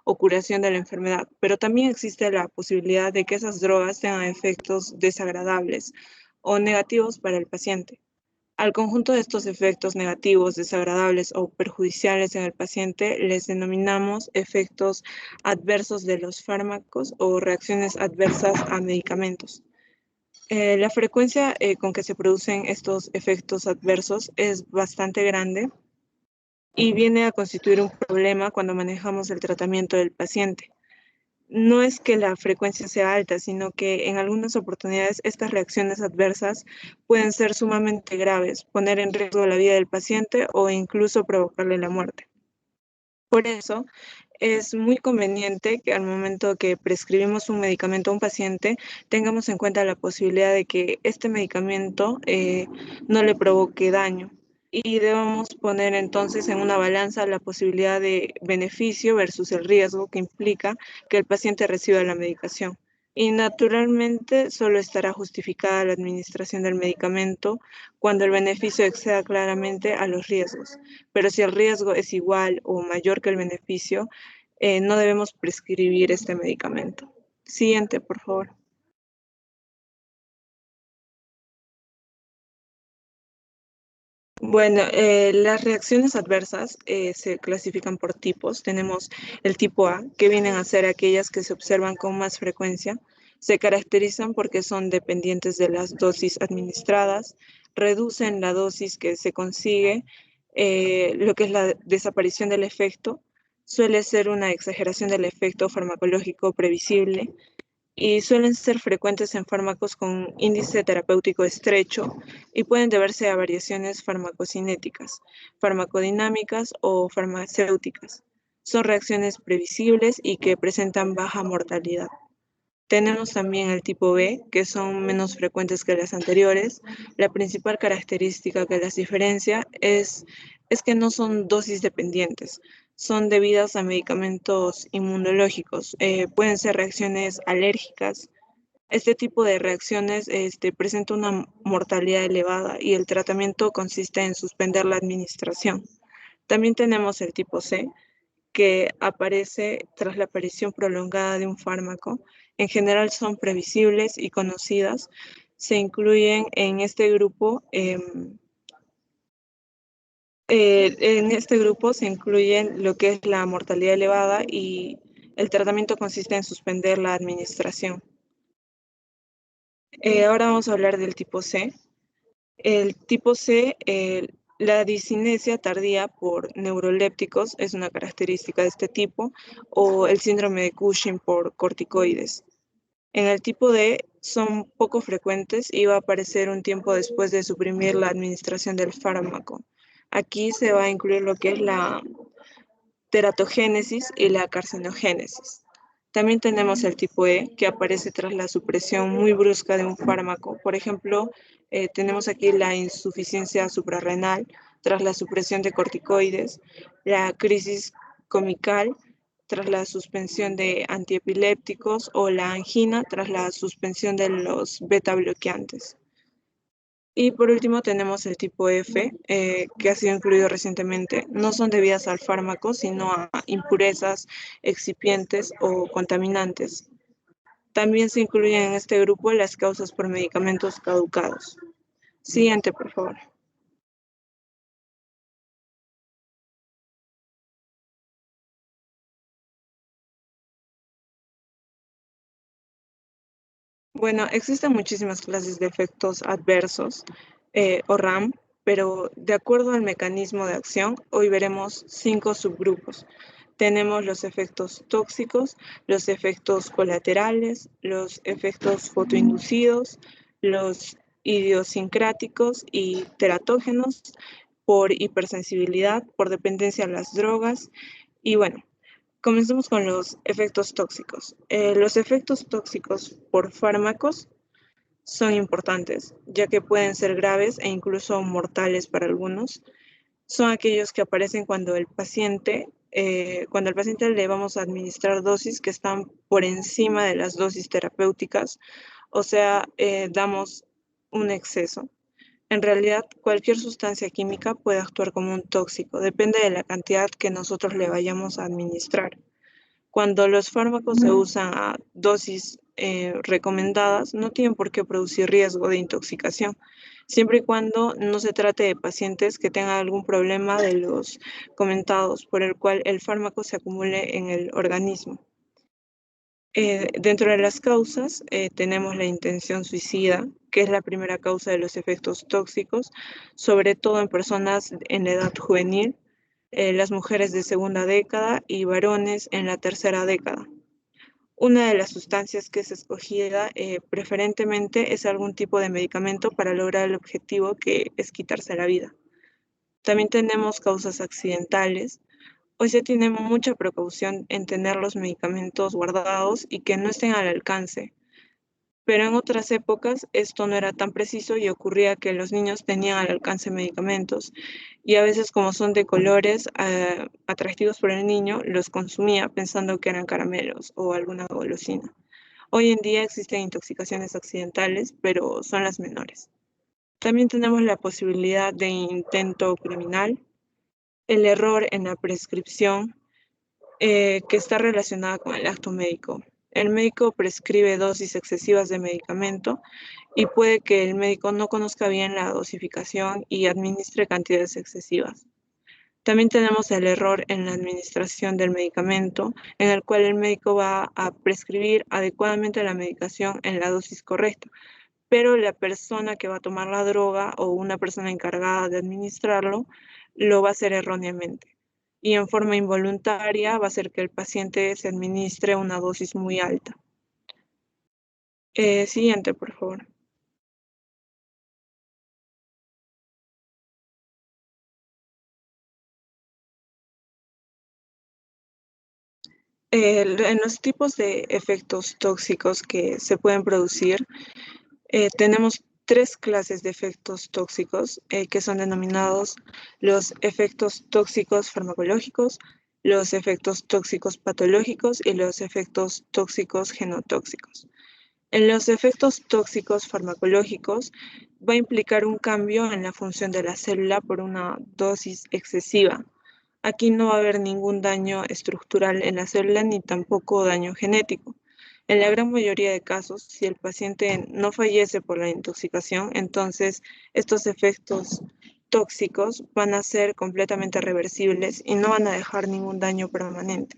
o curación de la enfermedad, pero también existe la posibilidad de que esas drogas tengan efectos desagradables o negativos para el paciente. Al conjunto de estos efectos negativos, desagradables o perjudiciales en el paciente les denominamos efectos adversos de los fármacos o reacciones adversas a medicamentos. La frecuencia con que se producen estos efectos adversos es bastante grande y viene a constituir un problema cuando manejamos el tratamiento del paciente. No es que la frecuencia sea alta, sino que en algunas oportunidades estas reacciones adversas pueden ser sumamente graves, poner en riesgo la vida del paciente o incluso provocarle la muerte. Por eso, es muy conveniente que al momento que prescribimos un medicamento a un paciente, tengamos en cuenta la posibilidad de que este medicamento no le provoque daño. Y debemos poner entonces en una balanza la posibilidad de beneficio versus el riesgo que implica que el paciente reciba la medicación. Y naturalmente solo estará justificada la administración del medicamento cuando el beneficio exceda claramente a los riesgos. Pero si el riesgo es igual o mayor que el beneficio, no debemos prescribir este medicamento. Siguiente, por favor. Bueno, las reacciones adversas se clasifican por tipos. Tenemos el tipo A, que vienen a ser aquellas que se observan con más frecuencia. Se caracterizan porque son dependientes de las dosis administradas, reducen la dosis que se consigue, lo que es la desaparición del efecto. Suele ser una exageración del efecto farmacológico previsible y suelen ser frecuentes en fármacos con índice terapéutico estrecho y pueden deberse a variaciones farmacocinéticas, farmacodinámicas o farmacéuticas. Son reacciones previsibles y que presentan baja mortalidad. Tenemos también el tipo B, que son menos frecuentes que las anteriores. La principal característica que las diferencia es que no son dosis dependientes, son debidas a medicamentos inmunológicos. Pueden ser reacciones alérgicas. Este tipo de reacciones presenta una mortalidad elevada y el tratamiento consiste en suspender la administración. También tenemos el tipo C, que aparece tras la aparición prolongada de un fármaco. En general son previsibles y conocidas. Se incluyen en este grupo se incluyen lo que es la mortalidad elevada y el tratamiento consiste en suspender la administración. Ahora vamos a hablar del tipo C. El tipo C, la discinesia tardía por neurolépticos es una característica de este tipo, o el síndrome de Cushing por corticoides. En el tipo D son poco frecuentes y va a aparecer un tiempo después de suprimir la administración del fármaco. Aquí se va a incluir lo que es la teratogénesis y la carcinogénesis. También tenemos el tipo E, que aparece tras la supresión muy brusca de un fármaco. Por ejemplo, tenemos aquí la insuficiencia suprarrenal tras la supresión de corticoides, la crisis comical tras la suspensión de antiepilépticos o la angina tras la suspensión de los beta bloqueantes. Y por último tenemos el tipo F, que ha sido incluido recientemente. No son debidas al fármaco, sino a impurezas, excipientes o contaminantes. También se incluyen en este grupo las causas por medicamentos caducados. Siguiente, por favor. Bueno, existen muchísimas clases de efectos adversos o RAM, pero de acuerdo al mecanismo de acción, hoy veremos 5 subgrupos. Tenemos los efectos tóxicos, los efectos colaterales, los efectos fotoinducidos, los idiosincráticos y teratógenos por hipersensibilidad, por dependencia a las drogas y bueno, comencemos con los efectos tóxicos. Los efectos tóxicos por fármacos son importantes, ya que pueden ser graves e incluso mortales para algunos. Son aquellos que aparecen cuando al paciente le vamos a administrar dosis que están por encima de las dosis terapéuticas, o sea, damos un exceso. En realidad, cualquier sustancia química puede actuar como un tóxico, depende de la cantidad que nosotros le vayamos a administrar. Cuando los fármacos se usan a dosis recomendadas, no tienen por qué producir riesgo de intoxicación, siempre y cuando no se trate de pacientes que tengan algún problema de los comentados por el cual el fármaco se acumule en el organismo. Dentro de las causas tenemos la intención suicida, que es la primera causa de los efectos tóxicos, sobre todo en personas en edad juvenil, las mujeres de segunda década y varones en la tercera década. Una de las sustancias que es escogida preferentemente es algún tipo de medicamento para lograr el objetivo que es quitarse la vida. También tenemos causas accidentales. Hoy se tiene mucha precaución en tener los medicamentos guardados y que no estén al alcance, pero en otras épocas esto no era tan preciso y ocurría que los niños tenían al alcance medicamentos y a veces como son de colores atractivos por el niño, los consumía pensando que eran caramelos o alguna golosina. Hoy en día existen intoxicaciones accidentales, pero son las menores. También tenemos la posibilidad de intento criminal, el error en la prescripción, que está relacionada con el acto médico. El médico prescribe dosis excesivas de medicamento y puede que el médico no conozca bien la dosificación y administre cantidades excesivas. También tenemos el error en la administración del medicamento, en el cual el médico va a prescribir adecuadamente la medicación en la dosis correcta, pero la persona que va a tomar la droga o una persona encargada de administrarlo lo va a hacer erróneamente. Y en forma involuntaria va a hacer que el paciente se administre una dosis muy alta. Siguiente, por favor. En los tipos de efectos tóxicos que se pueden producir, tenemos tres clases de efectos tóxicos que son denominados los efectos tóxicos farmacológicos, los efectos tóxicos patológicos y los efectos tóxicos genotóxicos. En los efectos tóxicos farmacológicos va a implicar un cambio en la función de la célula por una dosis excesiva. Aquí no va a haber ningún daño estructural en la célula ni tampoco daño genético. En la gran mayoría de casos, si el paciente no fallece por la intoxicación, entonces estos efectos tóxicos van a ser completamente reversibles y no van a dejar ningún daño permanente.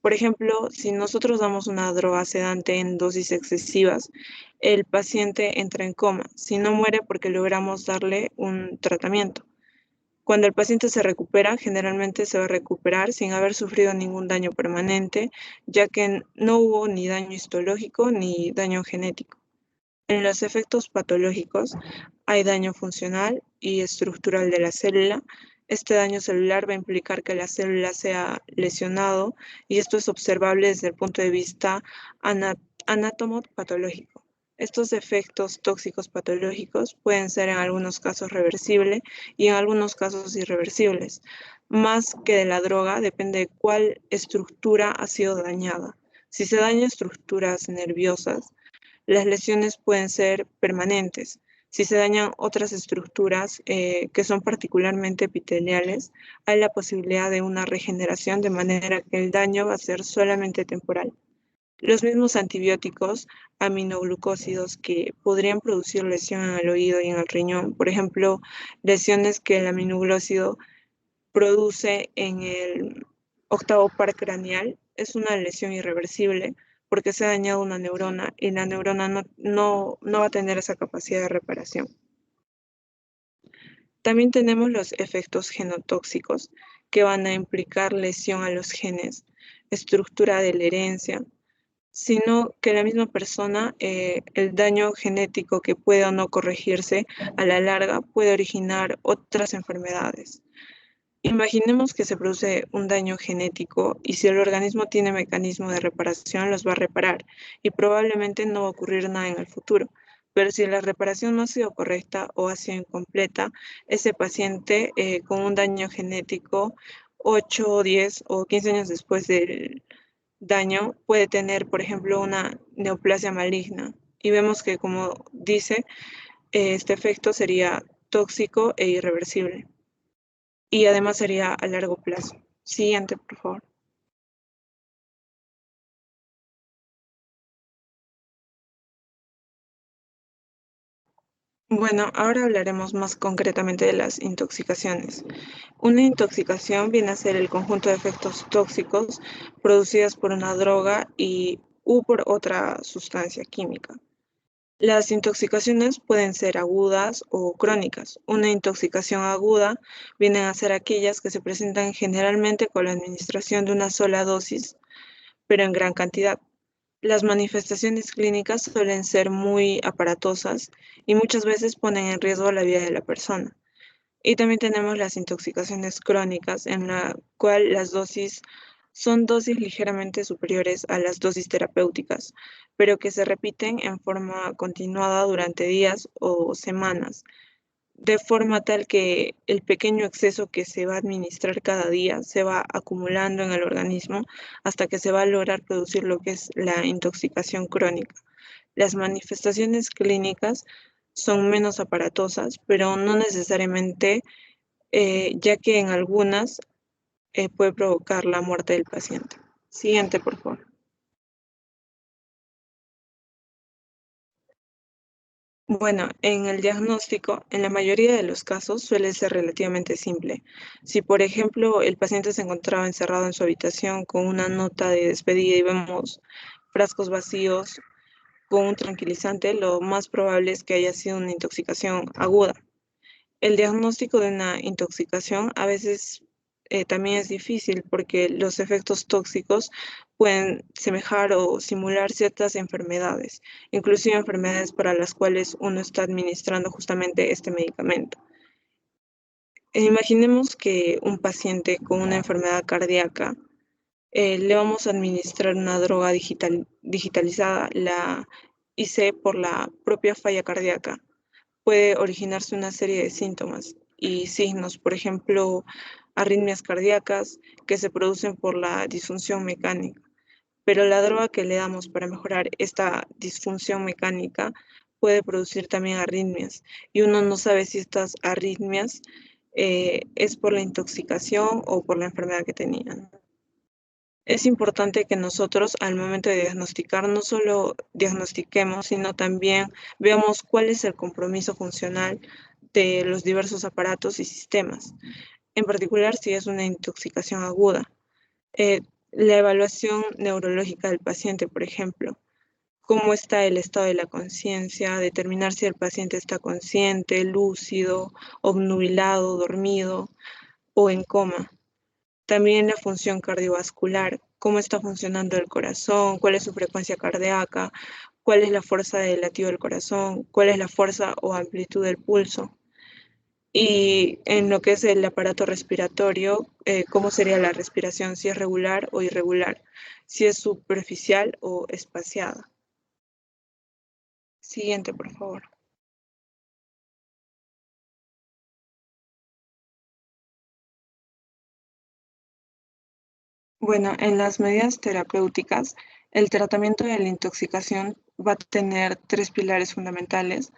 Por ejemplo, si nosotros damos una droga sedante en dosis excesivas, el paciente entra en coma, si no muere porque logramos darle un tratamiento. Cuando el paciente se recupera, generalmente se va a recuperar sin haber sufrido ningún daño permanente, ya que no hubo ni daño histológico ni daño genético. En los efectos patológicos hay daño funcional y estructural de la célula. Este daño celular va a implicar que la célula sea lesionado y esto es observable desde el punto de vista anatomopatológico. Estos efectos tóxicos patológicos pueden ser en algunos casos reversibles y en algunos casos irreversibles. Más que de la droga, depende de cuál estructura ha sido dañada. Si se dañan estructuras nerviosas, las lesiones pueden ser permanentes. Si se dañan otras estructuras que son particularmente epiteliales, hay la posibilidad de una regeneración de manera que el daño va a ser solamente temporal. Los mismos antibióticos aminoglucósidos que podrían producir lesión en el oído y en el riñón, por ejemplo, lesiones que el aminoglócido produce en el octavo par craneal, es una lesión irreversible porque se ha dañado una neurona y la neurona no va a tener esa capacidad de reparación. También tenemos los efectos genotóxicos que van a implicar lesión a los genes, estructura de la herencia, sino que la misma persona, el daño genético que puede o no corregirse a la larga puede originar otras enfermedades. Imaginemos que se produce un daño genético y si el organismo tiene mecanismo de reparación, los va a reparar y probablemente no va a ocurrir nada en el futuro. Pero si la reparación no ha sido correcta o ha sido incompleta, ese paciente con un daño genético 8, 10 o 15 años después del daño puede tener, por ejemplo, una neoplasia maligna. Y vemos que, como dice, este efecto sería tóxico e irreversible y además sería a largo plazo. Siguiente, por favor. Bueno, ahora hablaremos más concretamente de las intoxicaciones. Una intoxicación viene a ser el conjunto de efectos tóxicos producidos por una droga y u por otra sustancia química. Las intoxicaciones pueden ser agudas o crónicas. Una intoxicación aguda vienen a ser aquellas que se presentan generalmente con la administración de una sola dosis, pero en gran cantidad. Las manifestaciones clínicas suelen ser muy aparatosas y muchas veces ponen en riesgo la vida de la persona. Y también tenemos las intoxicaciones crónicas, en la cual las dosis son dosis ligeramente superiores a las dosis terapéuticas, pero que se repiten en forma continuada durante días o semanas, de forma tal que el pequeño exceso que se va a administrar cada día se va acumulando en el organismo hasta que se va a lograr producir lo que es la intoxicación crónica. Las manifestaciones clínicas son menos aparatosas, pero no necesariamente, ya que en algunas puede provocar la muerte del paciente. Siguiente, por favor. Bueno, en el diagnóstico, en la mayoría de los casos suele ser relativamente simple. Si, por ejemplo, el paciente se encontraba encerrado en su habitación con una nota de despedida y vemos frascos vacíos con un tranquilizante, lo más probable es que haya sido una intoxicación aguda. El diagnóstico de una intoxicación a veces también es difícil porque los efectos tóxicos pueden semejar o simular ciertas enfermedades, inclusive enfermedades para las cuales uno está administrando justamente este medicamento. Imaginemos que un paciente con una enfermedad cardíaca le vamos a administrar una droga digitalizada, la IC, por la propia falla cardíaca. Puede originarse una serie de síntomas y signos, por ejemplo, arritmias cardíacas que se producen por la disfunción mecánica. Pero la droga que le damos para mejorar esta disfunción mecánica puede producir también arritmias y uno no sabe si estas arritmias es por la intoxicación o por la enfermedad que tenían. Es importante que nosotros al momento de diagnosticar no solo diagnostiquemos, sino también veamos cuál es el compromiso funcional de los diversos aparatos y sistemas, en particular si es una intoxicación aguda. Eh, la evaluación neurológica del paciente, por ejemplo, cómo está el estado de la conciencia, determinar si el paciente está consciente, lúcido, obnubilado, dormido o en coma. También la función cardiovascular, cómo está funcionando el corazón, cuál es su frecuencia cardíaca, cuál es la fuerza del latido del corazón, cuál es la fuerza o amplitud del pulso. Y en lo que es el aparato respiratorio, cómo sería la respiración, si es regular o irregular, si es superficial o espaciada. Siguiente, por favor. Bueno, en las medidas terapéuticas, el tratamiento de la intoxicación va a tener tres pilares fundamentales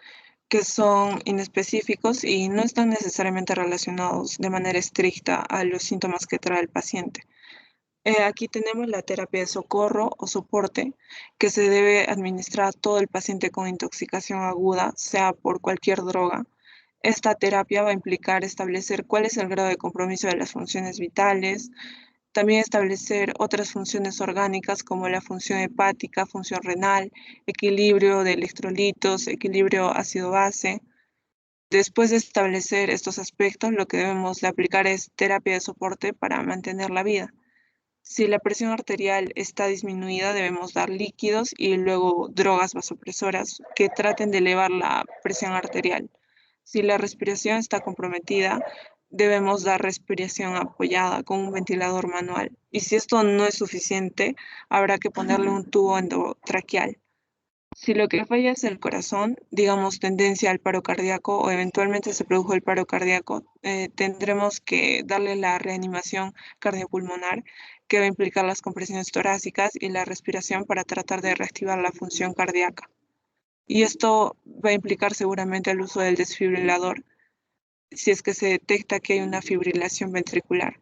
que son inespecíficos y no están necesariamente relacionados de manera estricta a los síntomas que trae el paciente. Aquí tenemos la terapia de socorro o soporte que se debe administrar a todo el paciente con intoxicación aguda, sea por cualquier droga. Esta terapia va a implicar establecer cuál es el grado de compromiso de las funciones vitales, también establecer otras funciones orgánicas como la función hepática, función renal, equilibrio de electrolitos, equilibrio ácido-base. Después de establecer estos aspectos, lo que debemos de aplicar es terapia de soporte para mantener la vida. Si la presión arterial está disminuida, debemos dar líquidos y luego drogas vasopresoras que traten de elevar la presión arterial. Si la respiración está comprometida, debemos dar respiración apoyada con un ventilador manual. Y si esto no es suficiente, habrá que ponerle un tubo endotraqueal. Si lo que falla es el corazón, digamos tendencia al paro cardíaco o eventualmente se produjo el paro cardíaco, tendremos que darle la reanimación cardiopulmonar que va a implicar las compresiones torácicas y la respiración para tratar de reactivar la función cardíaca. Y esto va a implicar seguramente el uso del desfibrilador si es que se detecta que hay una fibrilación ventricular.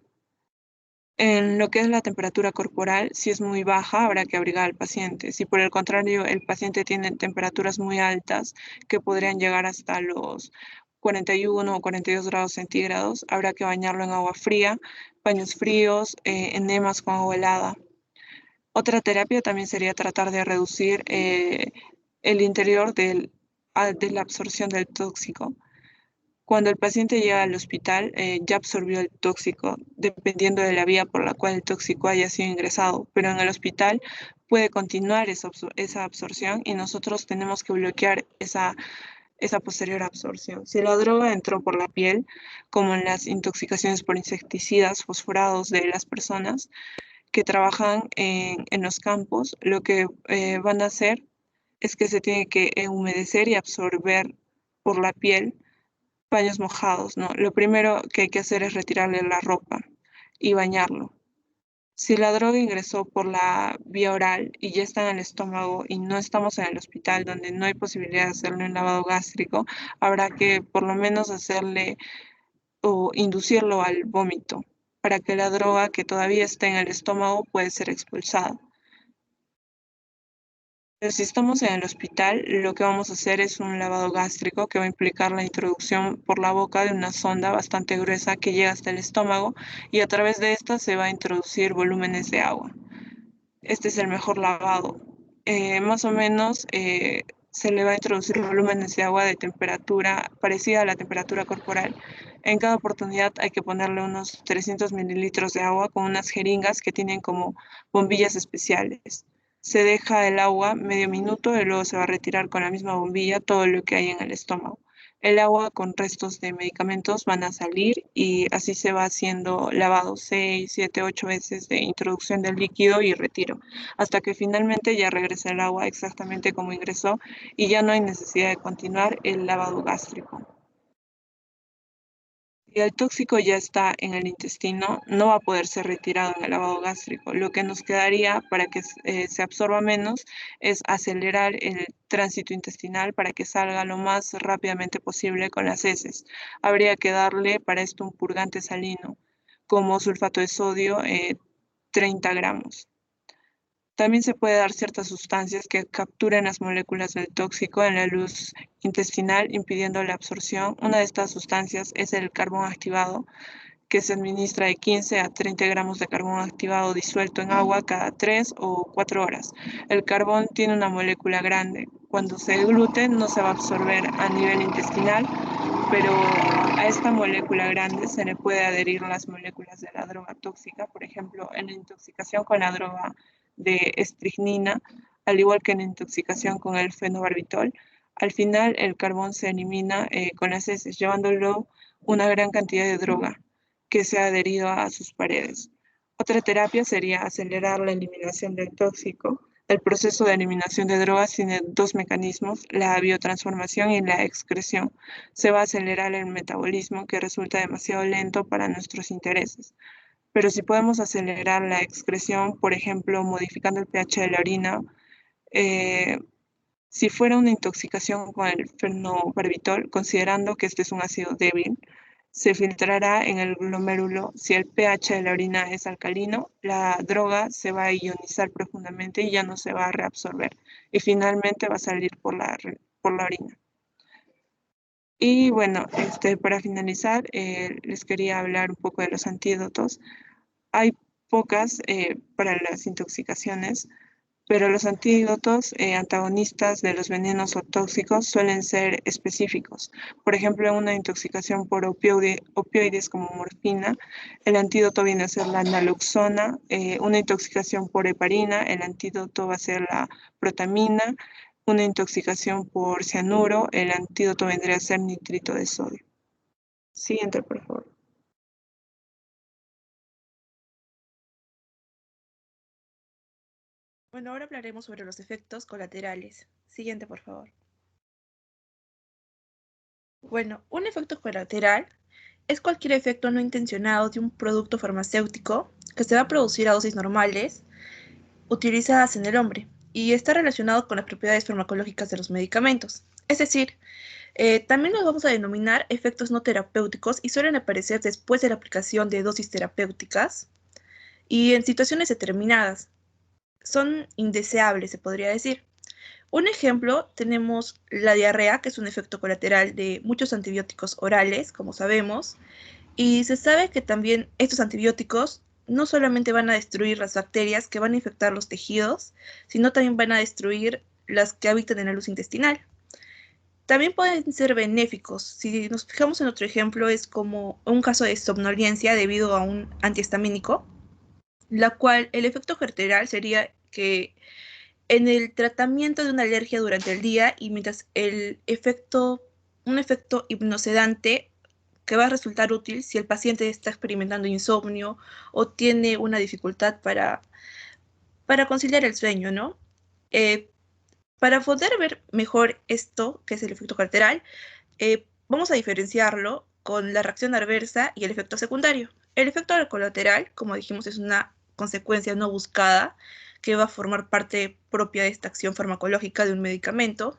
En lo que es la temperatura corporal, si es muy baja, habrá que abrigar al paciente. Si por el contrario el paciente tiene temperaturas muy altas, que podrían llegar hasta los 41 o 42 grados centígrados, habrá que bañarlo en agua fría, paños fríos, enemas con agua helada. Otra terapia también sería tratar de reducir el interior de la absorción del tóxico. Cuando el paciente llega al hospital, ya absorbió el tóxico, dependiendo de la vía por la cual el tóxico haya sido ingresado, pero en el hospital puede continuar esa absorción y nosotros tenemos que bloquear esa posterior absorción. Si la droga entró por la piel, como en las intoxicaciones por insecticidas fosforados de las personas que trabajan en los campos, lo que van a hacer es que se tiene que humedecer y absorber por la piel paños mojados, ¿no? Lo primero que hay que hacer es retirarle la ropa y bañarlo. Si la droga ingresó por la vía oral y ya está en el estómago y no estamos en el hospital donde no hay posibilidad de hacerle un lavado gástrico, habrá que por lo menos hacerle o inducirlo al vómito para que la droga que todavía está en el estómago pueda ser expulsada. Pero si estamos en el hospital, lo que vamos a hacer es un lavado gástrico que va a implicar la introducción por la boca de una sonda bastante gruesa que llega hasta el estómago y a través de esta se va a introducir volúmenes de agua. Este es el mejor lavado. Más o menos se le va a introducir volúmenes de agua de temperatura parecida a la temperatura corporal. En cada oportunidad hay que ponerle unos 300 mililitros de agua con unas jeringas que tienen como bombillas especiales. Se deja el agua medio minuto y luego se va a retirar con la misma bombilla todo lo que hay en el estómago. El agua con restos de medicamentos van a salir y así se va haciendo lavado 6, 7, 8 veces de introducción del líquido y retiro, hasta que finalmente ya regresa el agua exactamente como ingresó y ya no hay necesidad de continuar el lavado gástrico. Si el tóxico ya está en el intestino, no va a poder ser retirado en el lavado gástrico. Lo que nos quedaría para que se absorba menos es acelerar el tránsito intestinal para que salga lo más rápidamente posible con las heces. Habría que darle para esto un purgante salino, como sulfato de sodio, 30 gramos. También se puede dar ciertas sustancias que capturen las moléculas del tóxico en la luz intestinal, impidiendo la absorción. Una de estas sustancias es el carbón activado, que se administra de 15 a 30 gramos de carbón activado disuelto en agua cada 3 o 4 horas. El carbón tiene una molécula grande. Cuando se glute no se va a absorber a nivel intestinal, pero a esta molécula grande se le puede adherir las moléculas de la droga tóxica, por ejemplo, en la intoxicación con la droga de estricnina, al igual que en la intoxicación con el fenobarbitol. Al final, el carbón se elimina con las heces, llevándolo una gran cantidad de droga que se ha adherido a sus paredes. Otra terapia sería acelerar la eliminación del tóxico. El proceso de eliminación de drogas tiene dos mecanismos, la biotransformación y la excreción. Se va a acelerar el metabolismo, que resulta demasiado lento para nuestros intereses. Pero si podemos acelerar la excreción, por ejemplo, modificando el pH de la orina, eh, si fuera una intoxicación con el fenobarbital, considerando que este es un ácido débil, se filtrará en el glomérulo. Si el pH de la orina es alcalino, la droga se va a ionizar profundamente y ya no se va a reabsorber. Y finalmente va a salir por la orina. Y bueno, para finalizar, les quería hablar un poco de los antídotos. Hay pocas para las intoxicaciones, pero los antídotos antagonistas de los venenos o tóxicos suelen ser específicos. Por ejemplo, en una intoxicación por opioides como morfina, el antídoto viene a ser la naloxona. Una intoxicación por heparina, el antídoto va a ser la protamina. Una intoxicación por cianuro, el antídoto vendría a ser nitrito de sodio. Siguiente, por favor. Bueno, ahora hablaremos sobre los efectos colaterales. Siguiente, por favor. Bueno, un efecto colateral es cualquier efecto no intencionado de un producto farmacéutico que se va a producir a dosis normales utilizadas en el hombre y está relacionado con las propiedades farmacológicas de los medicamentos. Es decir, también los vamos a denominar efectos no terapéuticos y suelen aparecer después de la aplicación de dosis terapéuticas. y en situaciones determinadas. Son indeseables, se podría decir. Un ejemplo, tenemos la diarrea, que es un efecto colateral de muchos antibióticos orales, como sabemos, y se sabe que también estos antibióticos no solamente van a destruir las bacterias que van a infectar los tejidos, sino también van a destruir las que habitan en la luz intestinal. También pueden ser benéficos. Si nos fijamos en otro ejemplo, es como un caso de somnolencia debido a un antihistamínico, la cual el efecto colateral sería que en el tratamiento de una alergia durante el día y mientras un efecto hipnosedante que va a resultar útil si el paciente está experimentando insomnio o tiene una dificultad para conciliar el sueño, ¿no? Eh, para poder ver mejor esto, que es el efecto colateral, vamos a diferenciarlo con la reacción adversa y el efecto secundario. El efecto colateral, como dijimos, es una consecuencia no buscada que va a formar parte propia de esta acción farmacológica de un medicamento.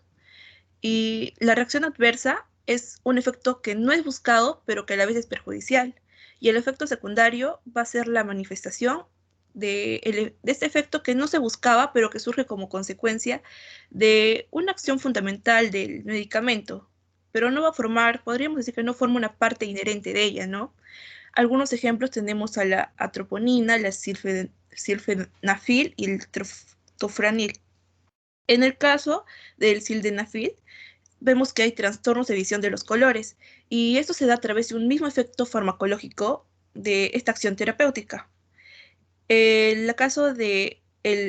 Y la reacción adversa es un efecto que no es buscado, pero que a la vez es perjudicial. Y el efecto secundario va a ser la manifestación de este efecto que no se buscaba, pero que surge como consecuencia de una acción fundamental del medicamento, pero no va a formar, podríamos decir que no forma una parte inherente de ella, ¿no? Algunos ejemplos tenemos a la atroponina, la sildenafil y el tofranil. En el caso del sildenafil, vemos que hay trastornos de visión de los colores, y esto se da a través de un mismo efecto farmacológico de esta acción terapéutica. En el caso del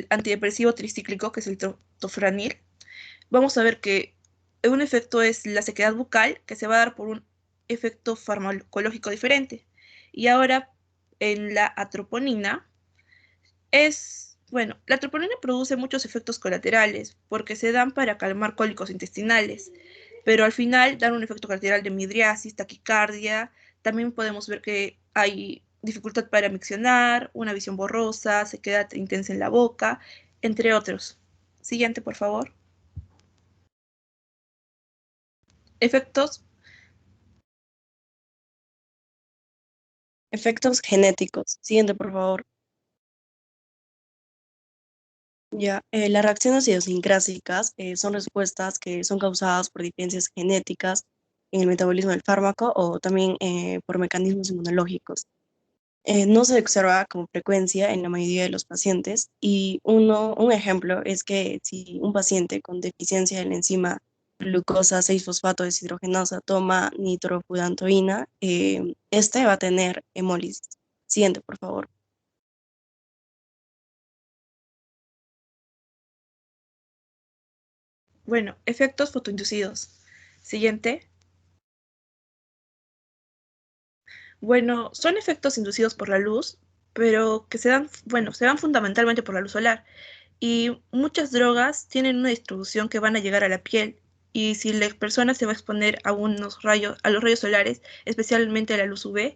antidepresivo tricíclico, que es el tofranil, vamos a ver que un efecto es la sequedad bucal, que se va a dar por un efecto farmacológico diferente. Y ahora, en la atroponina, bueno, la troponina produce muchos efectos colaterales porque se dan para calmar cólicos intestinales, pero al final dan un efecto colateral de midriasis, taquicardia. También podemos ver que hay dificultad para miccionar, una visión borrosa, sequedad intensa en la boca, entre otros. Siguiente, por favor. Efectos. Efectos genéticos. Siguiente, por favor. Ya, las reacciones idiosincrásicas son respuestas que son causadas por diferencias genéticas en el metabolismo del fármaco o también por mecanismos inmunológicos. No se observa con frecuencia en la mayoría de los pacientes y un ejemplo es que si un paciente con deficiencia de la enzima glucosa 6-fosfato deshidrogenasa toma nitrofurantoína, este va a tener hemólisis. Siguiente, por favor. Bueno, efectos fotoinducidos. Siguiente. Bueno, son efectos inducidos por la luz, pero que se dan fundamentalmente por la luz solar. Y muchas drogas tienen una distribución que van a llegar a la piel. Y si la persona se va a exponer a a los rayos solares, especialmente a la luz UV,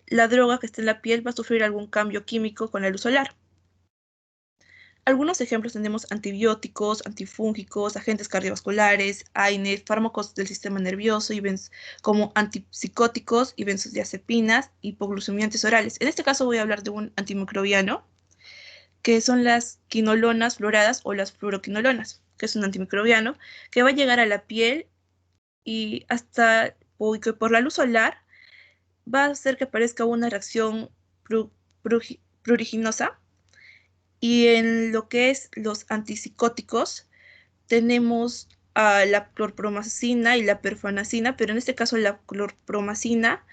la droga que está en la piel va a sufrir algún cambio químico con la luz solar. Algunos ejemplos tenemos antibióticos, antifúngicos, agentes cardiovasculares, AINE, fármacos del sistema nervioso como antipsicóticos y benzodiazepinas, hipoglucemiantes orales. En este caso voy a hablar de un antimicrobiano, que son las quinolonas fluoradas o las fluoroquinolonas, que es un antimicrobiano que va a llegar a la piel y que por la luz solar va a hacer que aparezca una reacción pruriginosa. Y en lo que es los antipsicóticos, tenemos a la clorpromacina y la perfanacina, pero en este caso la clorpromacina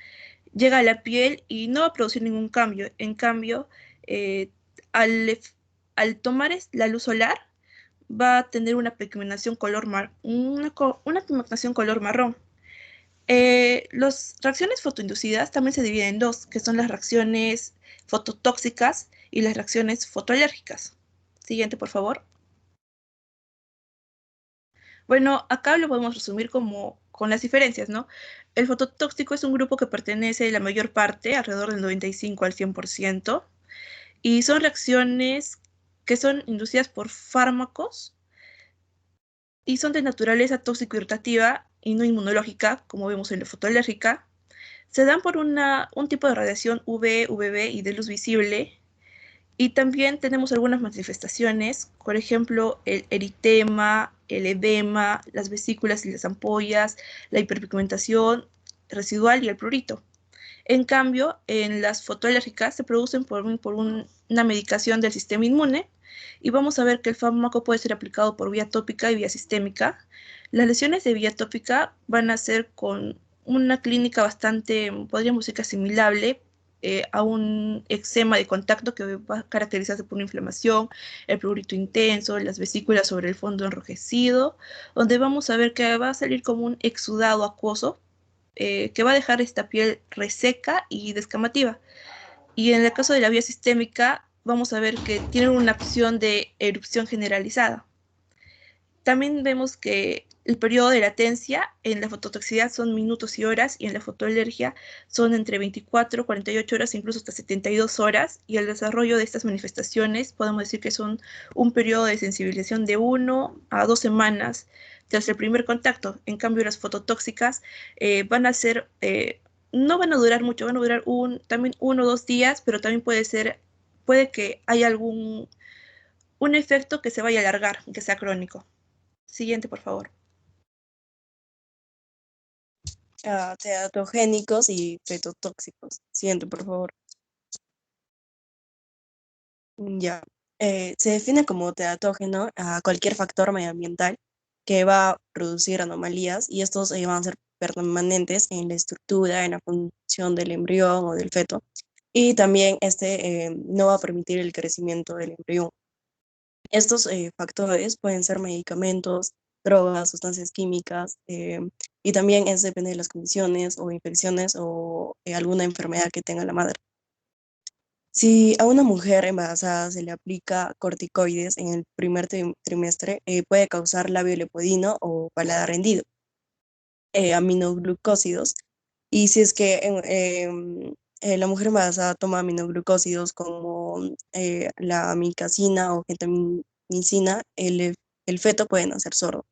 llega a la piel y no va a producir ningún cambio. En cambio, eh, al, al tomar la luz solar, va a tener una pigmentación una pigmentación color marrón. Las reacciones fotoinducidas también se dividen en dos, que son las reacciones fototóxicas y las reacciones fotoalérgicas. Siguiente, por favor. Bueno, acá lo podemos resumir como con las diferencias, ¿no? El fototóxico es un grupo que pertenece la mayor parte, alrededor del 95 al 100%, y son reacciones que son inducidas por fármacos y son de naturaleza tóxico-irritativa y no inmunológica, como vemos en la fotoalérgica. Se dan por un tipo de radiación UV, UVB y de luz visible. Y también tenemos algunas manifestaciones, por ejemplo, el eritema, el edema, las vesículas y las ampollas, la hiperpigmentación residual y el prurito. En cambio, en las fotoalérgicas se producen por una medicación del sistema inmune y vamos a ver que el fármaco puede ser aplicado por vía tópica y vía sistémica. Las lesiones de vía tópica van a ser con una clínica bastante, podríamos decir que asimilable a un eczema de contacto que va a caracterizarse por una inflamación, el prurito intenso, las vesículas sobre el fondo enrojecido, donde vamos a ver que va a salir como un exudado acuoso que va a dejar esta piel reseca y descamativa. Y en el caso de la vía sistémica, vamos a ver que tiene una opción de erupción generalizada. También vemos que el periodo de latencia en la fototoxicidad son minutos y horas, y en la fotoalergia son entre 24, 48 horas, incluso hasta 72 horas, y el desarrollo de estas manifestaciones podemos decir que son un periodo de sensibilización de 1 a 2 semanas tras el primer contacto. En cambio, las fototóxicas van a ser, no van a durar mucho, van a durar también 1 o 2 días, pero también puede que haya un efecto que se vaya a alargar, que sea crónico. Siguiente, por favor. Teratogénicos y fetotóxicos. Siguiente, por favor. Ya. Se define como teratógeno a cualquier factor medioambiental que va a producir anomalías, y estos van a ser permanentes en la estructura, en la función del embrión o del feto, y también no va a permitir el crecimiento del embrión. Estos factores pueden ser medicamentos, drogas, sustancias químicas, y también depende de las condiciones o infecciones o alguna enfermedad que tenga la madre. Si a una mujer embarazada se le aplica corticoides en el primer trimestre, puede causar labio leporino o paladar hendido, aminoglucósidos. Y si es que la mujer embarazada toma aminoglucósidos como la amicacina o gentamicina, el feto puede nacer sordo.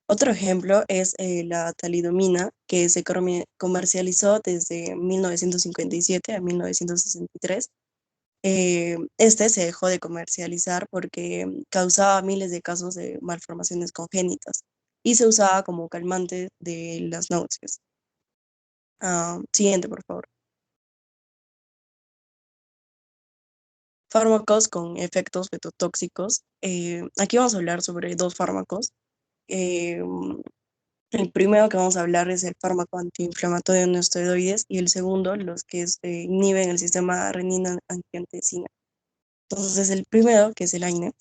Otro ejemplo es la talidomina, que se comercializó desde 1957 a 1963. Se dejó de comercializar porque causaba miles de casos de malformaciones congénitas y se usaba como calmante de las náuseas. Siguiente, por favor. Fármacos con efectos fetotóxicos. Aquí vamos a hablar sobre dos fármacos. Eh, el primero que vamos a hablar es el fármaco antiinflamatorio no esteroides, y el segundo, los que inhiben el sistema renina-angiotensina. Entonces, el primero, que es el AINE,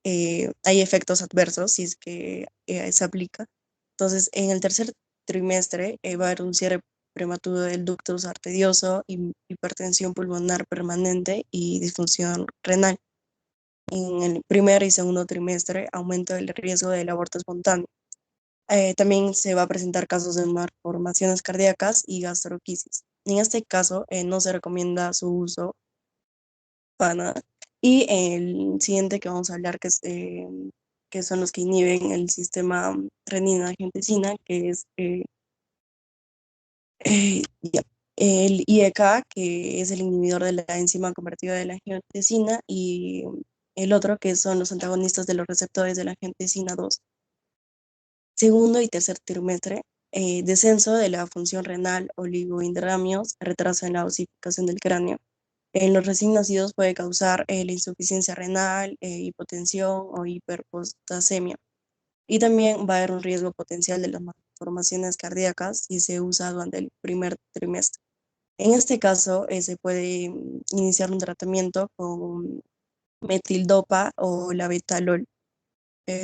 hay efectos adversos si es que se aplica. Entonces, en el tercer trimestre va a haber un cierre prematuro del ductus arterioso, hipertensión pulmonar permanente y disfunción renal. En el primer y segundo trimestre aumenta el riesgo del aborto espontáneo. También se va a presentar casos de malformaciones cardíacas y gastroquisis. En este caso, no se recomienda su uso para nada. Y el siguiente que vamos a hablar, que son los que inhiben el sistema renina-angiotensina, que es ya, el IEK, que es el inhibidor de la enzima convertida de la angiotensina, y el otro, que son los antagonistas de los receptores de la angiotensina 2. Segundo y tercer trimestre, descenso de la función renal, oligoindramios, retraso en la osificación del cráneo. En los recién nacidos puede causar la insuficiencia renal, hipotensión o hiperpotasemia. Y también va a haber un riesgo potencial de las malformaciones cardíacas si se usa durante el primer trimestre. En este caso, se puede iniciar un tratamiento con metildopa o labetalol.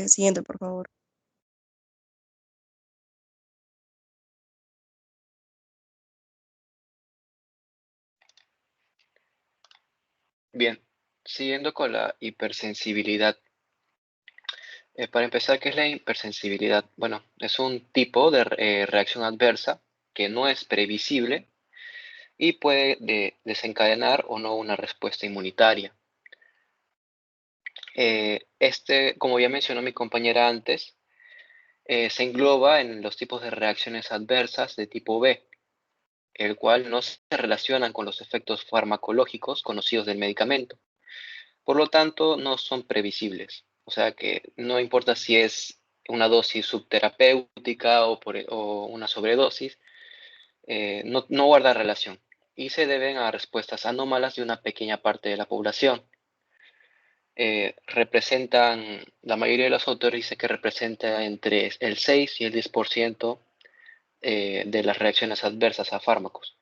Siguiente, por favor. Bien, siguiendo con la hipersensibilidad. Para empezar, ¿qué es la hipersensibilidad? Bueno, es un tipo de reacción adversa que no es previsible y puede desencadenar o no una respuesta inmunitaria. Como ya mencionó mi compañera antes, se engloba en los tipos de reacciones adversas de tipo B, el cual no se relacionan con los efectos farmacológicos conocidos del medicamento. Por lo tanto, no son previsibles. O sea que no importa si es una dosis subterapéutica o una sobredosis, no guarda relación y se deben a respuestas anómalas de una pequeña parte de la población. La mayoría de los autores dice que representa entre el 6 y el 10% de las reacciones adversas a fármacos.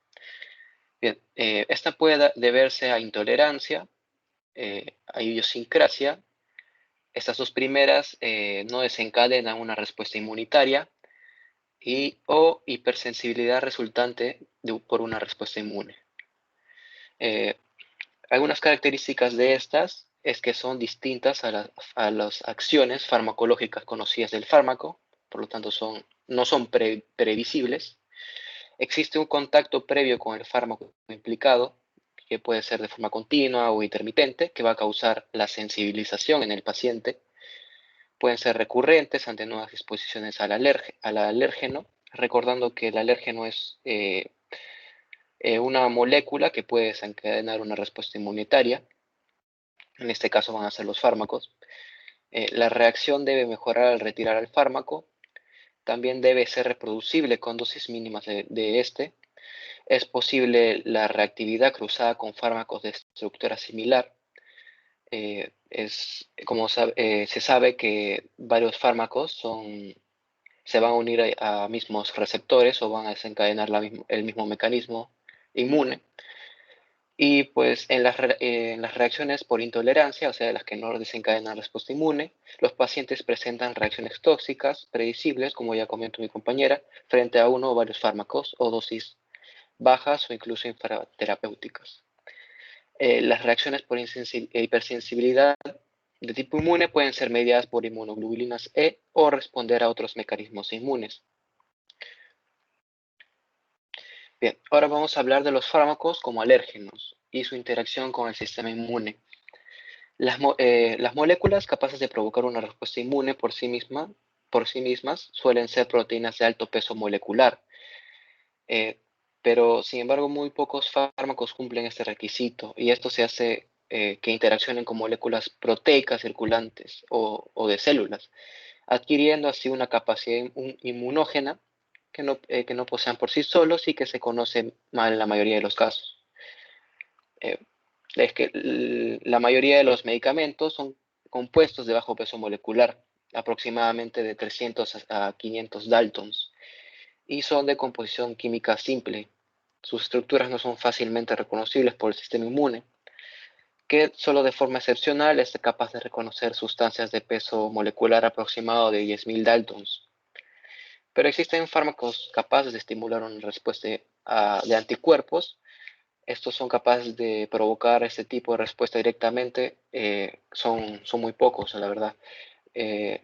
Bien, esta puede deberse a intolerancia, a idiosincrasia. Estas dos primeras no desencadenan una respuesta inmunitaria o hipersensibilidad resultante por una respuesta inmune. Algunas características de estas es que son distintas a las acciones farmacológicas conocidas del fármaco, por lo tanto no son previsibles. Existe un contacto previo con el fármaco implicado, que puede ser de forma continua o intermitente, que va a causar la sensibilización en el paciente. Pueden ser recurrentes ante nuevas exposiciones al alérgeno, recordando que el alérgeno es una molécula que puede desencadenar una respuesta inmunitaria. En este caso van a ser los fármacos. La reacción debe mejorar al retirar el fármaco. También debe ser reproducible con dosis mínimas de este. Es posible la reactividad cruzada con fármacos de estructura similar. Se sabe que varios fármacos se van a unir a mismos receptores o van a desencadenar el mismo mecanismo inmune. Y pues en las reacciones por intolerancia, o sea, las que no desencadenan respuesta inmune, los pacientes presentan reacciones tóxicas predecibles, como ya comentó mi compañera, frente a uno o varios fármacos o dosis bajas o incluso infraterapéuticas. Las reacciones por hipersensibilidad de tipo inmune pueden ser mediadas por inmunoglobulinas E o responder a otros mecanismos inmunes. Bien, ahora vamos a hablar de los fármacos como alérgenos y su interacción con el sistema inmune. Las moléculas capaces de provocar una respuesta inmune por sí mismas suelen ser proteínas de alto peso molecular, pero sin embargo muy pocos fármacos cumplen este requisito y esto se hace que interaccionen con moléculas proteicas circulantes o de células, adquiriendo así una capacidad inmunógena que no posean por sí solos y que se conocen mal en la mayoría de los casos. Es que la mayoría de los medicamentos son compuestos de bajo peso molecular, aproximadamente de 300 a 500 Daltons, y son de composición química simple. Sus estructuras no son fácilmente reconocibles por el sistema inmune, que solo de forma excepcional es capaz de reconocer sustancias de peso molecular aproximado de 10.000 Daltons. Pero existen fármacos capaces de estimular una respuesta de anticuerpos. Estos son capaces de provocar este tipo de respuesta directamente. Son muy pocos, la verdad.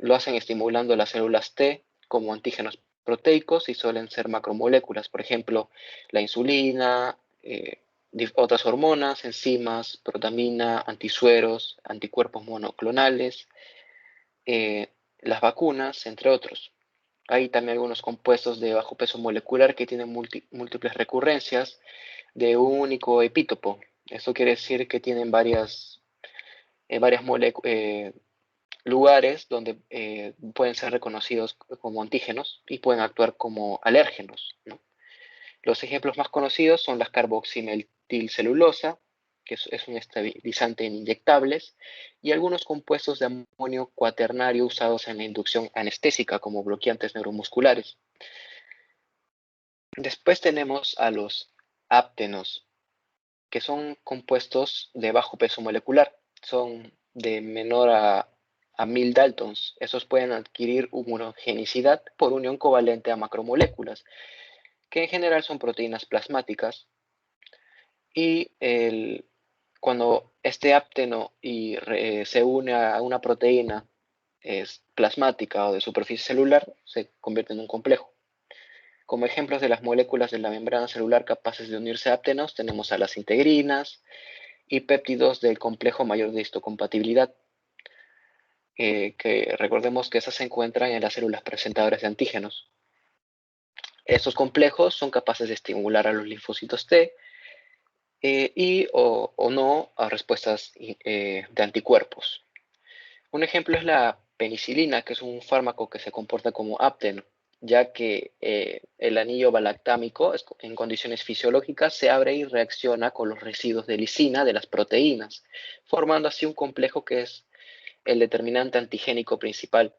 Lo hacen estimulando las células T como antígenos proteicos y suelen ser macromoléculas. Por ejemplo, la insulina, otras hormonas, enzimas, protamina, antisueros, anticuerpos monoclonales, las vacunas, entre otros. Hay también algunos compuestos de bajo peso molecular que tienen múltiples recurrencias de un único epítopo. Esto quiere decir que tienen varios lugares donde pueden ser reconocidos como antígenos y pueden actuar como alérgenos, ¿no? Los ejemplos más conocidos son las carboximetilcelulosa, que es un estabilizante en inyectables, y algunos compuestos de amonio cuaternario usados en la inducción anestésica como bloqueantes neuromusculares. Después tenemos a los áptenos, que son compuestos de bajo peso molecular, son de menor a 1000 Daltons. Estos pueden adquirir homogenicidad por unión covalente a macromoléculas, que en general son proteínas plasmáticas, y cuando este ápteno se une a una proteína plasmática o de superficie celular, se convierte en un complejo. Como ejemplos de las moléculas de la membrana celular capaces de unirse a áptenos, tenemos a las integrinas y péptidos del complejo mayor de histocompatibilidad, que recordemos que esas se encuentran en las células presentadoras de antígenos. Estos complejos son capaces de estimular a los linfocitos T o no a respuestas de anticuerpos. Un ejemplo es la penicilina, que es un fármaco que se comporta como ápteno, ya que el anillo balactámico en condiciones fisiológicas se abre y reacciona con los residuos de lisina de las proteínas, formando así un complejo que es el determinante antigénico principal,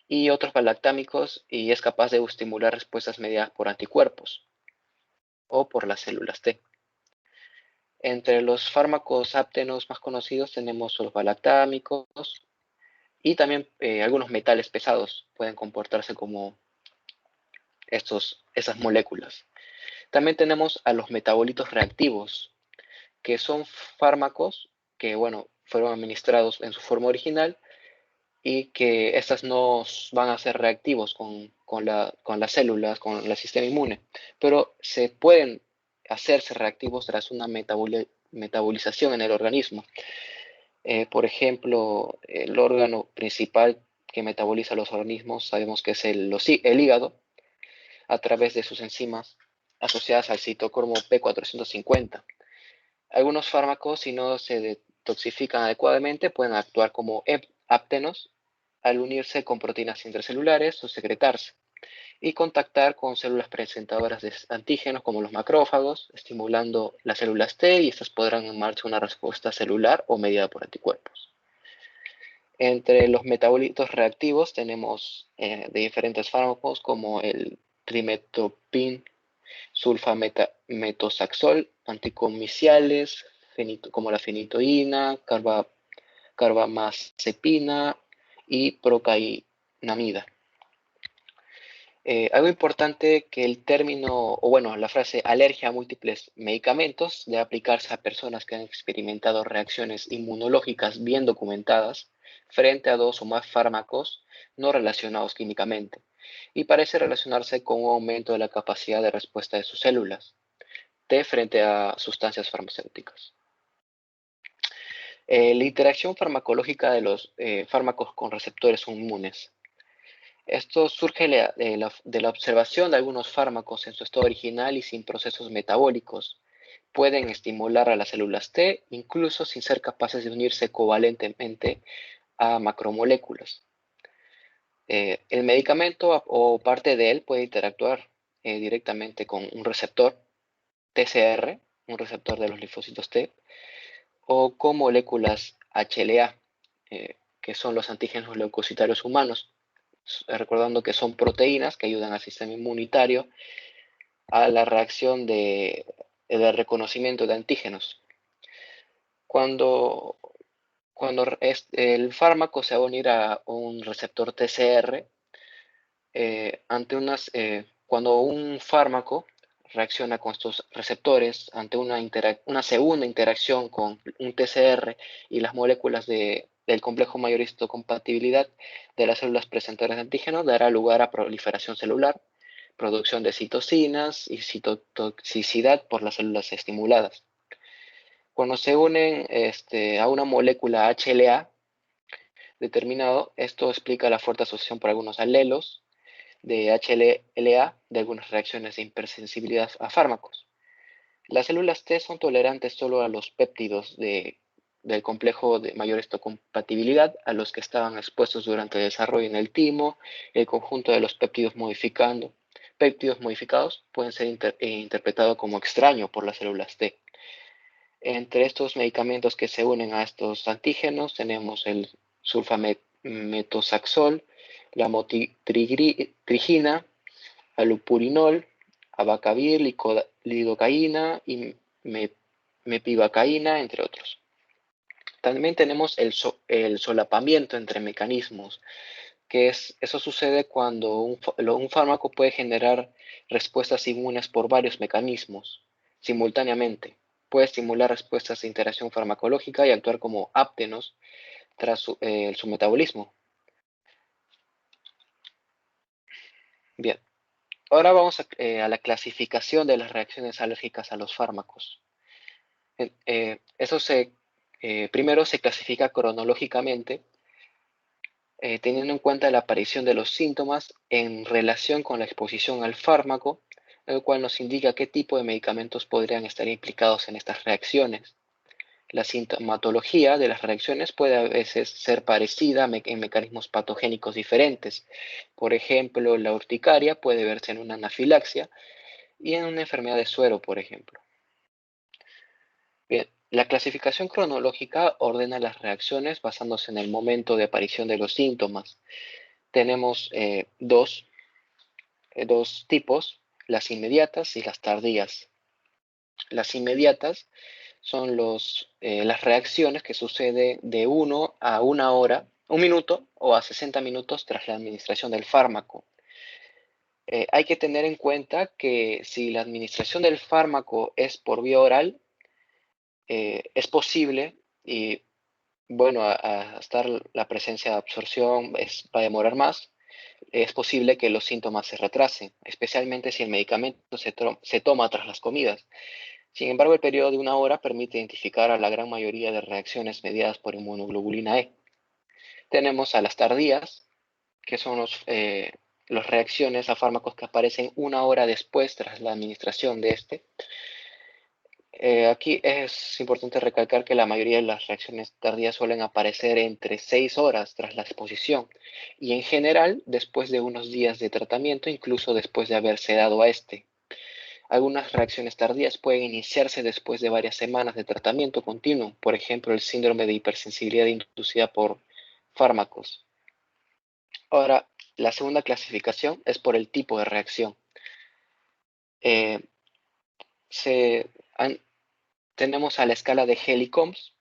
y otros balactámicos, y es capaz de estimular respuestas mediadas por anticuerpos o por las células T. Entre los fármacos áptenos más conocidos tenemos los balactámicos y también algunos metales pesados pueden comportarse como esas moléculas. También tenemos a los metabolitos reactivos, que son fármacos que, bueno, fueron administrados en su forma original y que estas no van a ser reactivos con las células, con el sistema inmune, pero se pueden hacerse reactivos tras una metabolización en el organismo. Por ejemplo, el órgano principal que metaboliza los organismos sabemos que es el hígado, a través de sus enzimas asociadas al citocromo P450. Algunos fármacos, si no se detoxifican adecuadamente, pueden actuar como áptenos al unirse con proteínas intracelulares o secretarse y contactar con células presentadoras de antígenos como los macrófagos, estimulando las células T, y estas podrán en marcha una respuesta celular o mediada por anticuerpos. Entre los metabolitos reactivos tenemos de diferentes fármacos como el trimetopin, sulfametoxazol, anticomiciales, como la fenitoína, carbamazepina y procainamida. Algo importante que el término, o bueno, la frase alergia a múltiples medicamentos debe aplicarse a personas que han experimentado reacciones inmunológicas bien documentadas frente a 2 o más fármacos no relacionados químicamente, y parece relacionarse con un aumento de la capacidad de respuesta de sus células T frente a sustancias farmacéuticas. La interacción farmacológica de los fármacos con receptores inmunes. Esto surge de la observación de algunos fármacos en su estado original y sin procesos metabólicos. Pueden estimular a las células T, incluso sin ser capaces de unirse covalentemente a macromoléculas. El medicamento o parte de él puede interactuar directamente con un receptor TCR, un receptor de los linfocitos T, o con moléculas HLA, que son los antígenos leucocitarios humanos, recordando que son proteínas que ayudan al sistema inmunitario a la reacción de reconocimiento de antígenos. Cuando el fármaco se va a unir a un receptor TCR, cuando un fármaco reacciona con estos receptores ante una segunda interacción con un TCR y las moléculas del complejo mayor histocompatibilidad de las células presentadoras de antígenos, dará lugar a proliferación celular, producción de citocinas y citotoxicidad por las células estimuladas. Cuando se unen a una molécula HLA determinado, esto explica la fuerte asociación por algunos alelos de HLA de algunas reacciones de hipersensibilidad a fármacos. Las células T son tolerantes solo a los péptidos del complejo de mayor histocompatibilidad a los que estaban expuestos durante el desarrollo en el timo. El conjunto de los péptidos modificados pueden ser interpretados como extraño por las células T. Entre estos medicamentos que se unen a estos antígenos tenemos el sulfametoxazol, la motrigina, alupurinol, abacavir, lidocaína y mepivacaína, entre otros. También tenemos el solapamiento entre mecanismos, eso sucede cuando un fármaco puede generar respuestas inmunes por varios mecanismos simultáneamente. Puede estimular respuestas de interacción farmacológica y actuar como áptenos tras su metabolismo. Bien, ahora vamos a la clasificación de las reacciones alérgicas a los fármacos. Primero se clasifica cronológicamente, teniendo en cuenta la aparición de los síntomas en relación con la exposición al fármaco, el cual nos indica qué tipo de medicamentos podrían estar implicados en estas reacciones. La sintomatología de las reacciones puede a veces ser parecida en mecanismos patogénicos diferentes. Por ejemplo, la urticaria puede verse en una anafilaxia y en una enfermedad de suero, por ejemplo. Bien, la clasificación cronológica ordena las reacciones basándose en el momento de aparición de los síntomas. Tenemos dos tipos, las inmediatas y las tardías. Las inmediatas son las reacciones que suceden de 1 a 1 hora, 1 minuto o a 60 minutos tras la administración del fármaco. Hay que tener en cuenta que si la administración del fármaco es por vía oral, es posible y bueno, a estar la presencia de absorción va a demorar más, es posible que los síntomas se retrasen, especialmente si el medicamento se toma tras las comidas. Sin embargo, el periodo de 1 hora permite identificar a la gran mayoría de reacciones mediadas por inmunoglobulina E. Tenemos a las tardías, que son las reacciones a fármacos que aparecen 1 hora después tras la administración de este. Aquí es importante recalcar que la mayoría de las reacciones tardías suelen aparecer entre 6 horas tras la exposición y en general después de unos días de tratamiento, incluso después de haberse dado a este. Algunas reacciones tardías pueden iniciarse después de varias semanas de tratamiento continuo, por ejemplo, el síndrome de hipersensibilidad inducida por fármacos. Ahora, la segunda clasificación es por el tipo de reacción. Tenemos a la escala de Helly-Combs,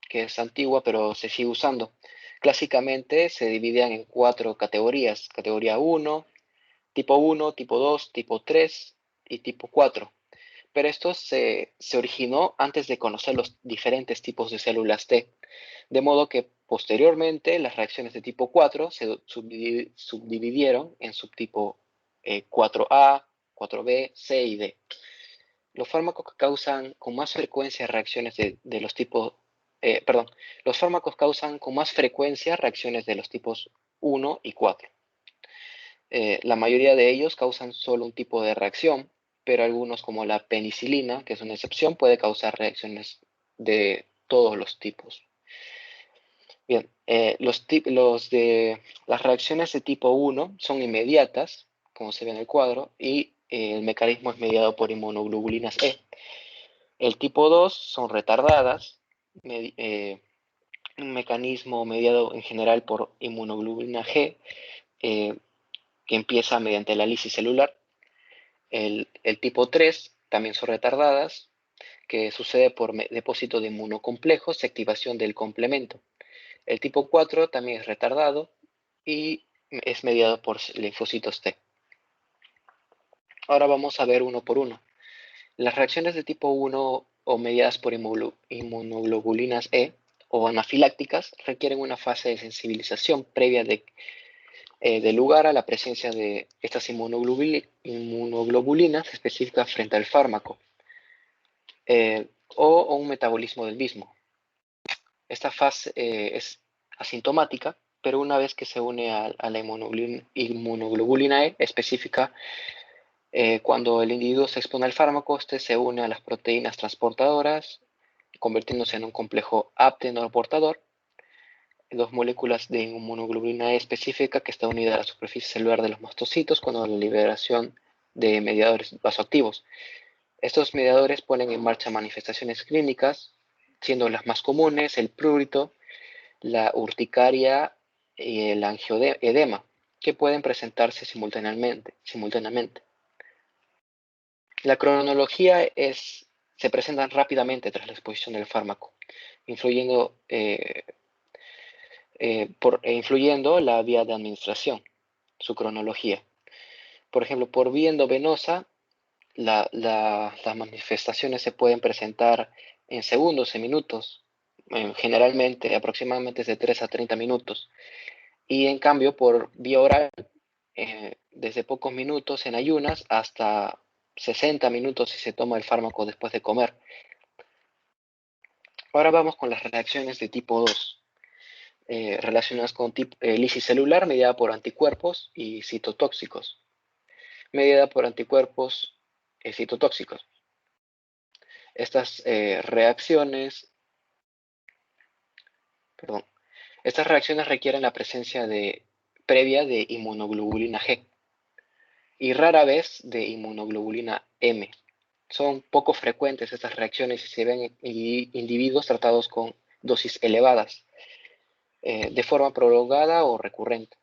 que es antigua pero se sigue usando. Clásicamente se dividían en 4 categorías: categoría 1, tipo 2, tipo 3 y tipo 4. Pero esto se originó antes de conocer los diferentes tipos de células T, de modo que posteriormente las reacciones de tipo 4 se subdividieron en subtipo 4A, 4B, C y D. Los fármacos que causan con más frecuencia reacciones de los tipos, los fármacos causan con más frecuencia reacciones de los tipos 1 y 4. La mayoría de ellos causan solo un tipo de reacción, pero algunos, como la penicilina, que es una excepción, puede causar reacciones de todos los tipos. Bien, las reacciones de tipo 1 son inmediatas, como se ve en el cuadro, y el mecanismo es mediado por inmunoglobulinas E. El tipo 2 son retardadas, un mecanismo mediado en general por inmunoglobulina G, que empieza mediante la lisis celular. El tipo 3 también son retardadas, que sucede por depósito de inmunocomplejos y activación del complemento. El tipo 4 también es retardado y es mediado por linfocitos T. Ahora vamos a ver uno por uno. Las reacciones de tipo 1 o mediadas por inmunoglobulinas E o anafilácticas requieren una fase de sensibilización previa de lugar a la presencia de estas inmunoglobulinas específicas frente al fármaco o un metabolismo del mismo. Esta fase es asintomática, pero una vez que se une a la inmunoglobulina E específica, cuando el individuo se expone al fármaco, este se une a las proteínas transportadoras, convirtiéndose en un complejo apte-no-portador. 2 moléculas de inmunoglobulina E específica que está unida a la superficie celular de los mastocitos cuando la liberación de mediadores vasoactivos. Estos mediadores ponen en marcha manifestaciones clínicas, siendo las más comunes el prurito, la urticaria y el angioedema, que pueden presentarse simultáneamente. La cronología se presenta rápidamente tras la exposición del fármaco, influyendo la vía de administración, su cronología. Por ejemplo, por vía endovenosa, las manifestaciones se pueden presentar en segundos, en minutos, generalmente aproximadamente de 3 a 30 minutos. Y en cambio, por vía oral, desde pocos minutos en ayunas hasta 60 minutos si se toma el fármaco después de comer. Ahora vamos con las reacciones de tipo 2, relacionadas con lisis celular mediada por anticuerpos y citotóxicos. Mediada por anticuerpos citotóxicos. Estas reacciones requieren la presencia previa de inmunoglobulina G y rara vez de inmunoglobulina M. Son poco frecuentes estas reacciones y se ven en individuos tratados con dosis elevadas, de forma prolongada o recurrente.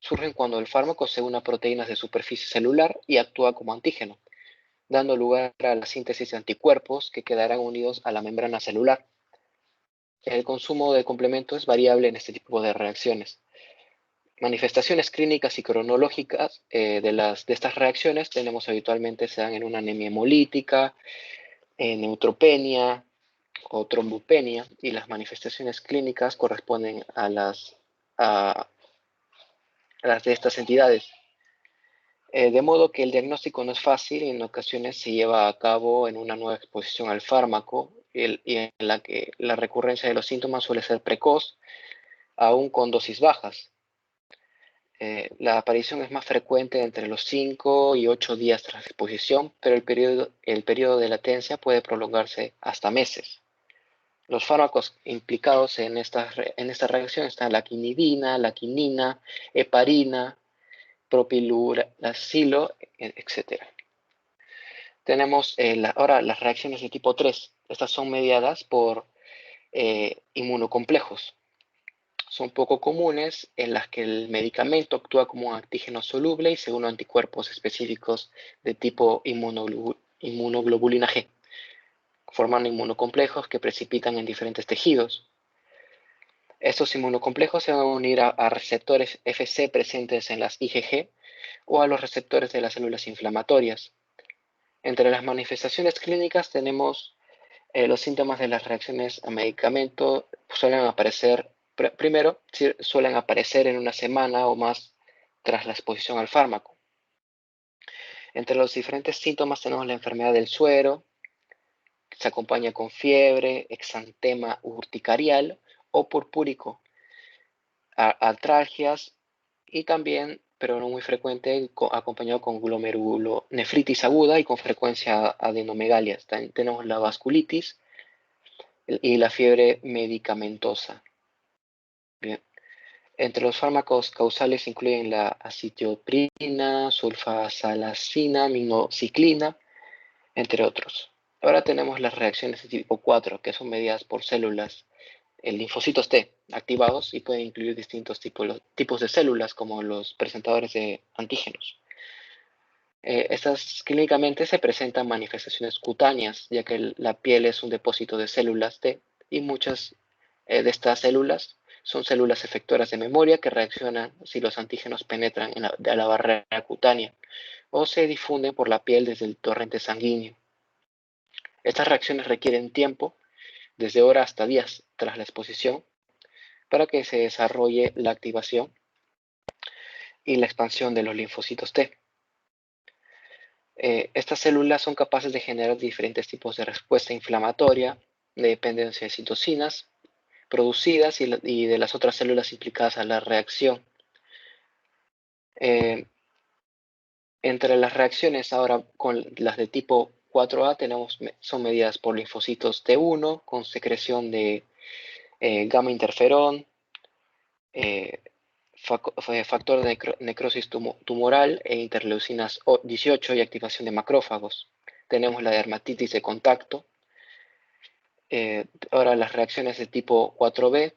Surgen cuando el fármaco se une a proteínas de superficie celular y actúa como antígeno, dando lugar a la síntesis de anticuerpos que quedarán unidos a la membrana celular. El consumo de complemento es variable en este tipo de reacciones. Manifestaciones clínicas y cronológicas de estas reacciones tenemos habitualmente se dan en una anemia hemolítica, neutropenia o trombopenia, y las manifestaciones clínicas corresponden a las de estas entidades. De modo que el diagnóstico no es fácil y en ocasiones se lleva a cabo en una nueva exposición al fármaco y en la que la recurrencia de los síntomas suele ser precoz, aún con dosis bajas. La aparición es más frecuente entre los 5 y 8 días tras la exposición, pero el periodo de latencia puede prolongarse hasta meses. Los fármacos implicados en esta reacción están la quinidina, la quinina, heparina, propiluracilo, etc. Tenemos ahora las reacciones de tipo 3. Estas son mediadas por inmunocomplejos. Son poco comunes, en las que el medicamento actúa como un antígeno soluble y se une a anticuerpos específicos de tipo inmunoglobulina G, formando inmunocomplejos que precipitan en diferentes tejidos. Estos inmunocomplejos se van a unir a receptores Fc presentes en las IgG o a los receptores de las células inflamatorias. Entre las manifestaciones clínicas tenemos los síntomas de las reacciones a medicamento. Suelen aparecer, primero, suelen aparecer en una semana o más tras la exposición al fármaco. Entre los diferentes síntomas tenemos la enfermedad del suero, que se acompaña con fiebre, exantema urticarial o purpúrico, artralgias y también, pero no muy frecuente, acompañado con glomerulonefritis aguda y con frecuencia adenomegalias. También tenemos la vasculitis y la fiebre medicamentosa. Bien. Entre los fármacos causales incluyen la acitioprina, sulfasalazina, minociclina, entre otros. Ahora tenemos las reacciones de tipo 4, que son mediadas por células, linfocitos T, activados y pueden incluir distintos tipos de células, como los presentadores de antígenos. Estas clínicamente se presentan manifestaciones cutáneas, ya que la piel es un depósito de células T y muchas de estas células son células efectoras de memoria que reaccionan si los antígenos penetran a la barrera cutánea o se difunden por la piel desde el torrente sanguíneo. Estas reacciones requieren tiempo, desde horas hasta días tras la exposición, para que se desarrolle la activación y la expansión de los linfocitos T. Estas células son capaces de generar diferentes tipos de respuesta inflamatoria de dependencia de citocinas producidas y de las otras células implicadas a la reacción. Entre las reacciones ahora con las de tipo 4A son medidas por linfocitos T1 con secreción de gamma interferón, factor de necrosis tumoral e interleucinas 18 y activación de macrófagos. Tenemos la dermatitis de contacto. Ahora las reacciones de tipo 4B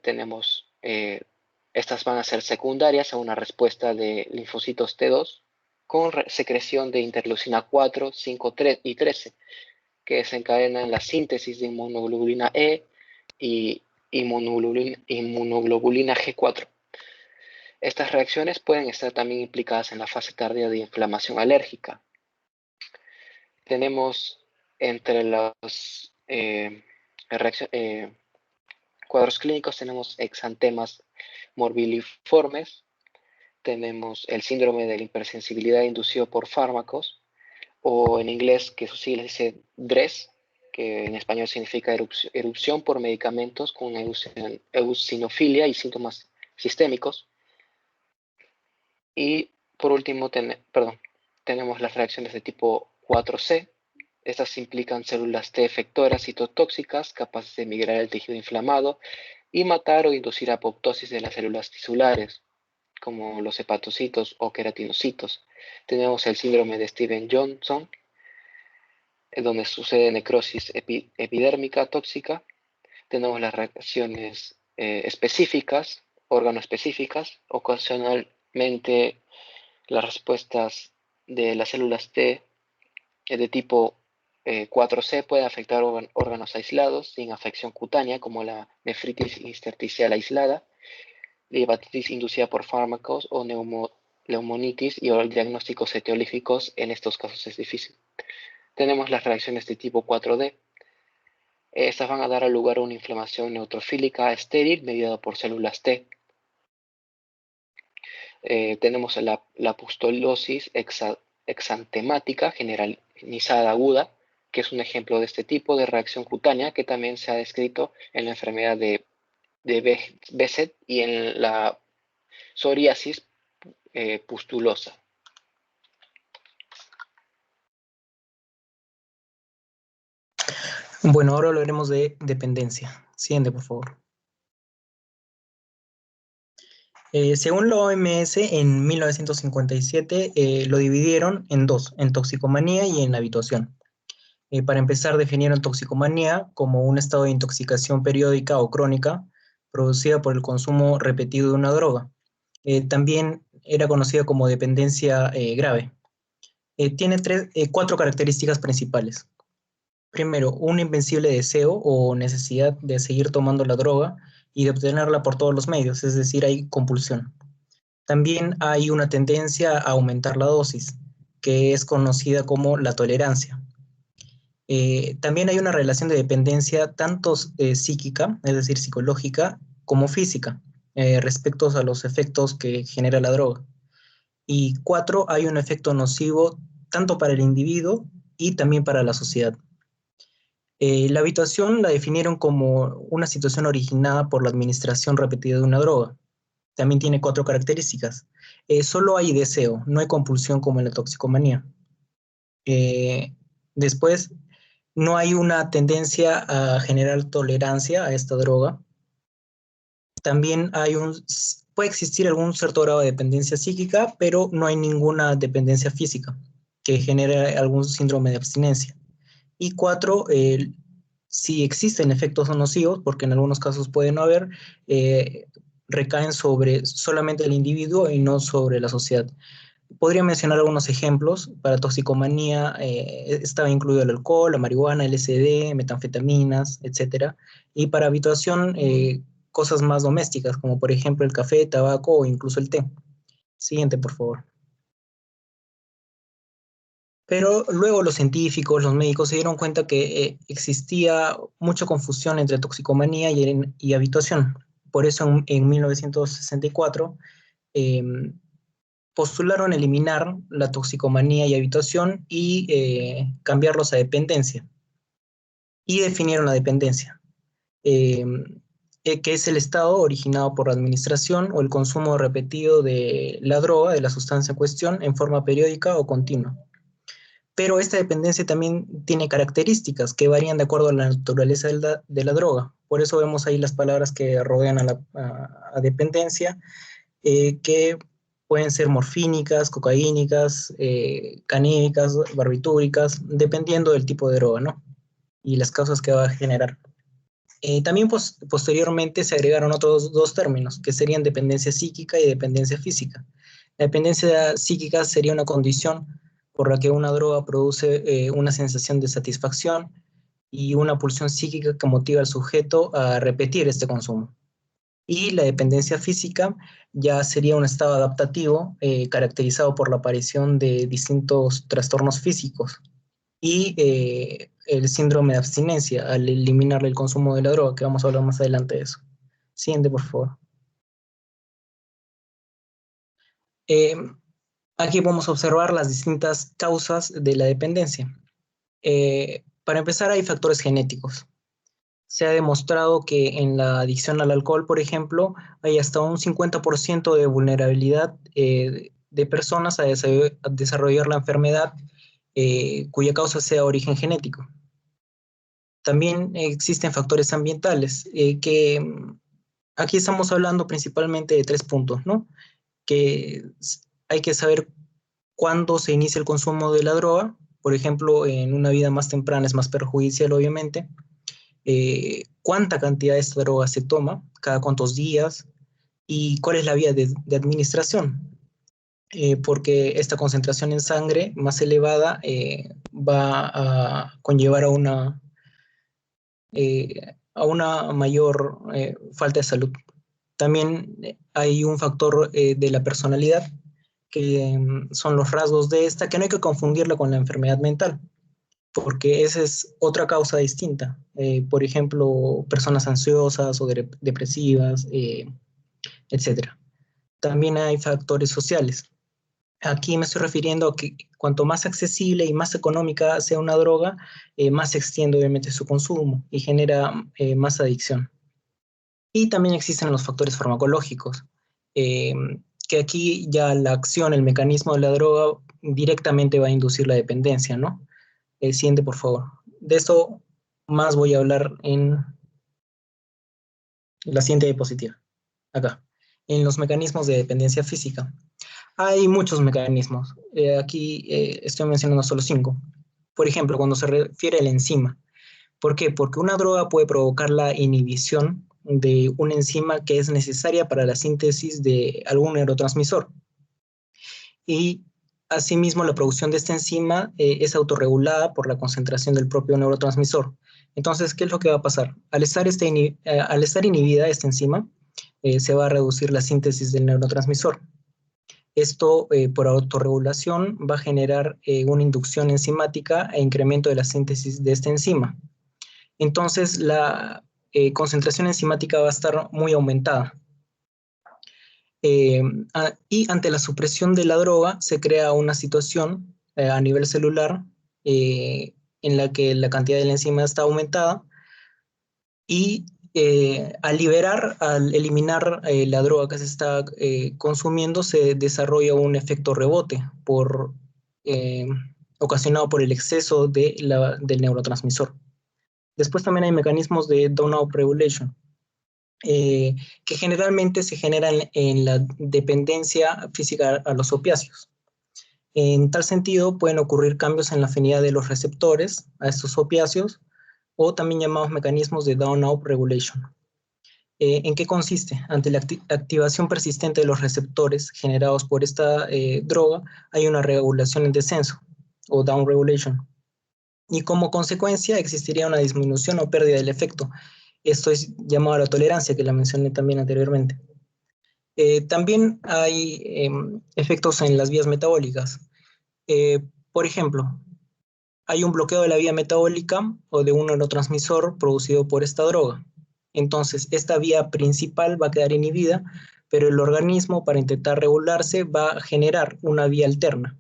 estas van a ser secundarias a una respuesta de linfocitos T2 con secreción de interleucina 4, 5 y 13, que desencadenan la síntesis de inmunoglobulina E y inmunoglobulina G4. Estas reacciones pueden estar también implicadas en la fase tardía de inflamación alérgica. Tenemos entre los cuadros clínicos, tenemos exantemas morbiliformes, tenemos el síndrome de la hipersensibilidad inducido por fármacos, o en inglés, que su sigla dice DRESS, que en español significa erupción por medicamentos con eosinofilia y síntomas sistémicos. Y por último, tenemos las reacciones de tipo 4C. Estas implican células T efectoras citotóxicas capaces de migrar al tejido inflamado y matar o inducir apoptosis de las células tisulares, como los hepatocitos o queratinocitos. Tenemos el síndrome de Stevens-Johnson, donde sucede necrosis epidérmica tóxica. Tenemos las reacciones específicas, órgano-específicas. Ocasionalmente las respuestas de las células T de tipo 4C pueden afectar órganos aislados sin afección cutánea, como la nefritis intersticial aislada, la hepatitis inducida por fármacos o neumonitis, y los diagnósticos etiológicos en estos casos es difícil. Tenemos las reacciones de tipo 4D. Estas van a dar lugar a una inflamación neutrofílica estéril mediada por células T. Tenemos la pustulosis exantemática generalizada aguda, que es un ejemplo de este tipo de reacción cutánea que también se ha descrito en la enfermedad de Behçet y en la psoriasis pustulosa. Bueno, ahora hablaremos de dependencia. Siguiente, por favor. Según la OMS, en 1957 lo dividieron en dos, en toxicomanía y en habituación. Para empezar, definieron toxicomanía como un estado de intoxicación periódica o crónica producida por el consumo repetido de una droga. También era conocida como dependencia grave. Tiene cuatro características principales. Primero, un invencible deseo o necesidad de seguir tomando la droga y de obtenerla por todos los medios, es decir, hay compulsión. También hay una tendencia a aumentar la dosis, que es conocida como la tolerancia. También hay una relación de dependencia tanto psíquica, es decir, psicológica, como física, respecto a los efectos que genera la droga. Y 4, hay un efecto nocivo tanto para el individuo y también para la sociedad. La habituación la definieron como una situación originada por la administración repetida de una droga. También tiene 4 características. Solo hay deseo, no hay compulsión como en la toxicomanía. Después, no hay una tendencia a generar tolerancia a esta droga. También puede existir algún cierto grado de dependencia psíquica, pero no hay ninguna dependencia física que genere algún síndrome de abstinencia. Y 4, si existen efectos nocivos, porque en algunos casos puede no haber, recaen sobre solamente el individuo y no sobre la sociedad. Podría mencionar algunos ejemplos. Para toxicomanía estaba incluido el alcohol, la marihuana, LSD, metanfetaminas, etc. Y para habituación, cosas más domésticas, como por ejemplo el café, tabaco o incluso el té. Siguiente, por favor. Pero luego los científicos, los médicos se dieron cuenta que existía mucha confusión entre toxicomanía y habituación. Por eso en 1964 postularon eliminar la toxicomanía y habituación y cambiarlos a dependencia. Y definieron la dependencia, que es el estado originado por la administración o el consumo repetido de la droga, de la sustancia en cuestión, en forma periódica o continua. Pero esta dependencia también tiene características que varían de acuerdo a la naturaleza de la droga. Por eso vemos ahí las palabras que rodean a dependencia, que pueden ser morfínicas, cocaínicas, canídicas, barbitúricas, dependiendo del tipo de droga, ¿no? Y las causas que va a generar. También posteriormente se agregaron otros dos términos, que serían dependencia psíquica y dependencia física. La dependencia psíquica sería una condición por la que una droga produce una sensación de satisfacción y una pulsión psíquica que motiva al sujeto a repetir este consumo. Y la dependencia física ya sería un estado adaptativo caracterizado por la aparición de distintos trastornos físicos y el síndrome de abstinencia al eliminar el consumo de la droga, que vamos a hablar más adelante de eso. Siguiente, por favor. Aquí vamos a observar las distintas causas de la dependencia. Para empezar, hay factores genéticos. Se ha demostrado que en la adicción al alcohol, por ejemplo, hay hasta un 50% de vulnerabilidad de personas a desarrollar la enfermedad cuya causa sea origen genético. También existen factores ambientales, que aquí estamos hablando principalmente de 3 puntos, ¿no? Que hay que saber cuándo se inicia el consumo de la droga. Por ejemplo, en una vida más temprana es más perjudicial, obviamente. Cuánta cantidad de esta droga se toma, cada cuántos días, y cuál es la vía de administración. Porque esta concentración en sangre más elevada va a conllevar a una mayor falta de salud. También hay un factor de la personalidad, que son los rasgos de esta, que no hay que confundirla con la enfermedad mental, porque esa es otra causa distinta. Por ejemplo, personas ansiosas o depresivas, etc. También hay factores sociales. Aquí me estoy refiriendo a que cuanto más accesible y más económica sea una droga, más se extiende obviamente su consumo y genera más adicción. Y también existen los factores farmacológicos, que aquí ya la acción, el mecanismo de la droga directamente va a inducir la dependencia, ¿no? Siguiente, por favor. De eso más voy a hablar en la siguiente diapositiva. Acá, en los mecanismos de dependencia física. Hay muchos mecanismos. Aquí estoy mencionando solo 5. Por ejemplo, cuando se refiere a la enzima. ¿Por qué? Porque una droga puede provocar la inhibición de una enzima que es necesaria para la síntesis de algún neurotransmisor. Y asimismo, la producción de esta enzima es autorregulada por la concentración del propio neurotransmisor. Entonces, ¿qué es lo que va a pasar? Al estar inhibida esta enzima, se va a reducir la síntesis del neurotransmisor. Esto, por autorregulación, va a generar una inducción enzimática e incremento de la síntesis de esta enzima. Entonces, la concentración enzimática va a estar muy aumentada. Y ante la supresión de la droga, se crea una situación a nivel celular en la que la cantidad de la enzima está aumentada, y al eliminar la droga que se está consumiendo, se desarrolla un efecto rebote ocasionado por el exceso del neurotransmisor. Después también hay mecanismos de down-up regulation, que generalmente se generan en la dependencia física a los opiáceos. En tal sentido, pueden ocurrir cambios en la afinidad de los receptores a estos opiáceos, o también llamados mecanismos de down-up regulation. ¿En qué consiste? Ante la activación persistente de los receptores generados por esta droga, hay una regulación en descenso, o down regulation. Y como consecuencia existiría una disminución o pérdida del efecto. Esto es llamado a la tolerancia, que la mencioné también anteriormente. También hay efectos en las vías metabólicas. Por ejemplo, hay un bloqueo de la vía metabólica o de un neurotransmisor producido por esta droga. Entonces, esta vía principal va a quedar inhibida, pero el organismo, para intentar regularse, va a generar una vía alterna.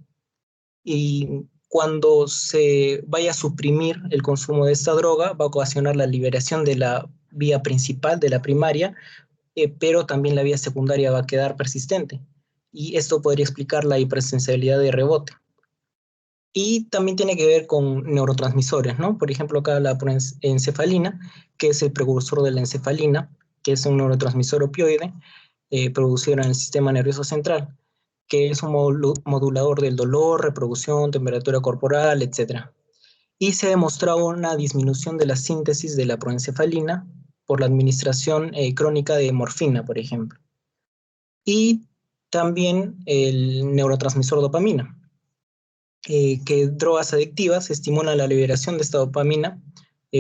Y cuando se vaya a suprimir el consumo de esta droga, va a ocasionar la liberación de la vía principal, de la primaria, pero también la vía secundaria va a quedar persistente. Y esto podría explicar la hipersensibilidad de rebote. Y también tiene que ver con neurotransmisores, ¿no? Por ejemplo, acá la encefalina, que es el precursor de la encefalina, que es un neurotransmisor opioide producido en el sistema nervioso central, que es un modulador del dolor, reproducción, temperatura corporal, etc. Y se ha demostrado una disminución de la síntesis de la proencefalina por la administración crónica de morfina, por ejemplo. Y también el neurotransmisor dopamina, que drogas adictivas estimulan la liberación de esta dopamina,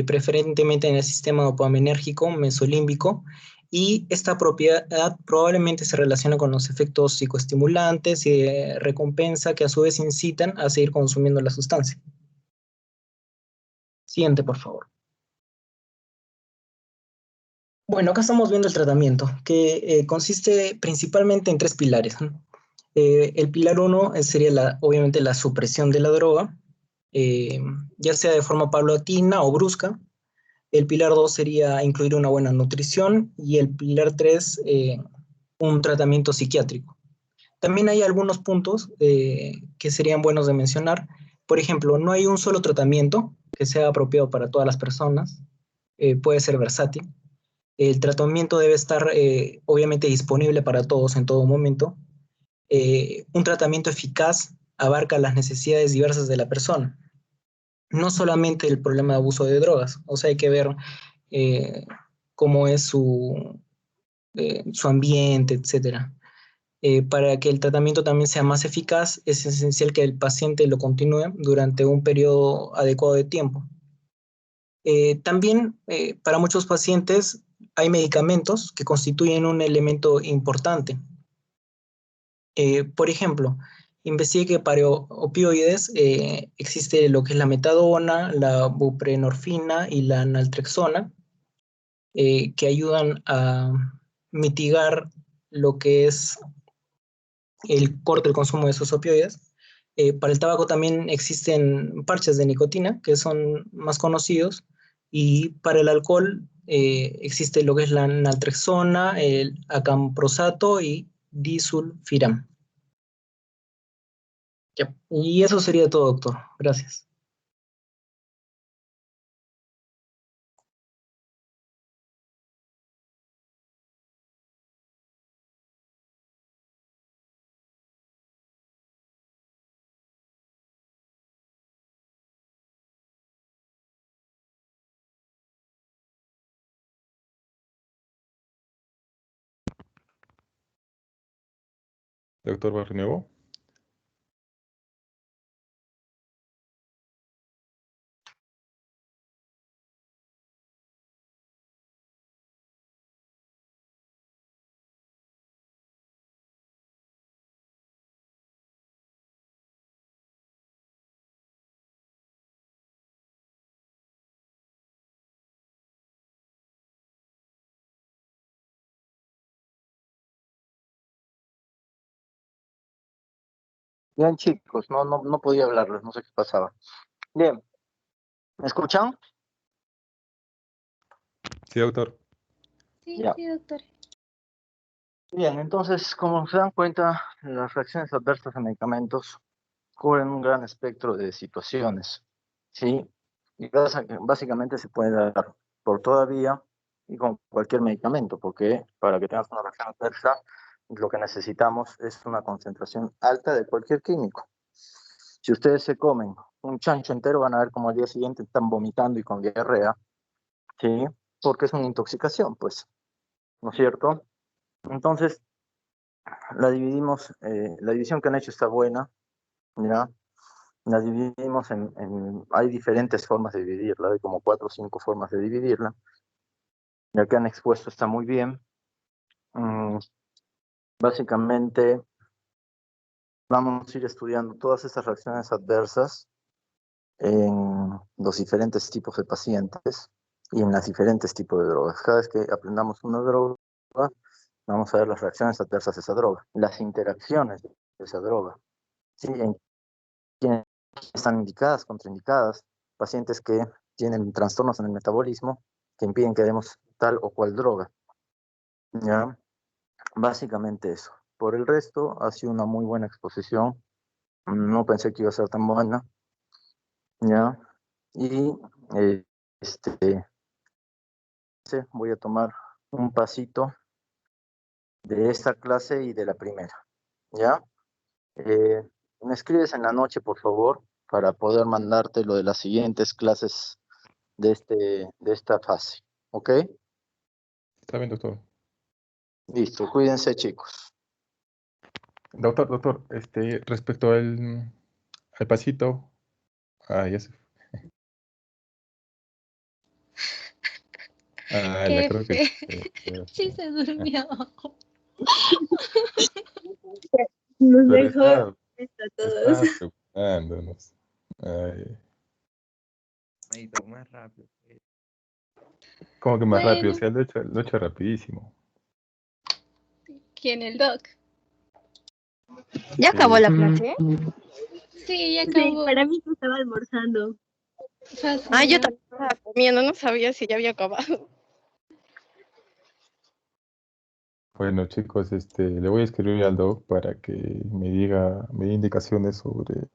preferentemente en el sistema dopaminérgico mesolímbico, y esta propiedad probablemente se relaciona con los efectos psicoestimulantes y de recompensa, que a su vez incitan a seguir consumiendo la sustancia. Siguiente, por favor. Bueno, acá estamos viendo el tratamiento, que consiste principalmente en 3 pilares, ¿no? El pilar 1 sería obviamente la supresión de la droga, ya sea de forma paulatina o brusca. El pilar 2 sería incluir una buena nutrición, y el pilar 3, un tratamiento psiquiátrico. También hay algunos puntos que serían buenos de mencionar, Por ejemplo, no hay un solo tratamiento que sea apropiado para todas las personas, puede ser versátil. El tratamiento debe estar obviamente disponible para todos en todo momento. Un tratamiento eficaz abarca las necesidades diversas de la persona, no solamente el problema de abuso de drogas, o sea, hay que ver cómo es su ambiente, etcétera. Para que el tratamiento también sea más eficaz, es esencial que el paciente lo continúe durante un periodo adecuado de tiempo. También para muchos pacientes hay medicamentos que constituyen un elemento importante. Por ejemplo, investigué que para opioides existe lo que es la metadona, la buprenorfina y la naltrexona, que ayudan a mitigar lo que es el corte del consumo de esos opioides. Para el tabaco también existen parches de nicotina, que son más conocidos, y para el alcohol existe lo que es la naltrexona, el acamprosato y disulfiram. Ya. Y eso sería todo, doctor. Gracias. Doctor Barrenuevo. Bien, chicos, no podía hablarles, no sé qué pasaba. Bien, ¿me escuchan? Sí, doctor. Sí, Ya. sí, doctor. Bien, entonces, como se dan cuenta, las reacciones adversas a medicamentos cubren un gran espectro de situaciones, ¿sí? Y básicamente se puede dar por toda vía y con cualquier medicamento, porque para que tengas una reacción adversa, lo que necesitamos es una concentración alta de cualquier químico. Si ustedes se comen un chancho entero, van a ver como al día siguiente están vomitando y con diarrea, ¿sí? Porque es una intoxicación, pues, ¿no es cierto? Entonces, la división que han hecho está buena, ¿ya? La dividimos hay diferentes formas de dividirla, hay como 4 o 5 formas de dividirla. Ya que han expuesto está muy bien. Básicamente, vamos a ir estudiando todas estas reacciones adversas en los diferentes tipos de pacientes y en los diferentes tipos de drogas. Cada vez que aprendamos una droga, vamos a ver las reacciones adversas de esa droga, las interacciones de esa droga, ¿sí? En quienes están indicadas, contraindicadas, pacientes que tienen trastornos en el metabolismo que impiden que demos tal o cual droga. ¿Ya? Básicamente eso. Por el resto, ha sido una muy buena exposición. No pensé que iba a ser tan buena. ¿Ya? Y voy a tomar un pasito de esta clase y de la primera. ¿Ya? Me escribes en la noche, por favor, para poder mandarte lo de las siguientes clases de esta fase. ¿Ok? Está bien, doctor. Listo, cuídense, chicos. Doctor, respecto al pasito. Ah, ya se fue. Ah, la Qué creo que fe. se Sí, fue. se durmió. Nos Pero dejó a todos. está preocupándonos. Ay, Manito, más rápido. ¿cómo que más rápido? O Bueno, sea, lo he hecho rapidísimo. ¿quién el doc? ¿Ya acabó Sí. la clase? Sí, ya Sí, acabó. para mí que estaba almorzando. Fácil, Ah, yo ya. también estaba comiendo, no sabía si ya había acabado. Bueno, chicos, le voy a escribir al doc para que me dé indicaciones sobre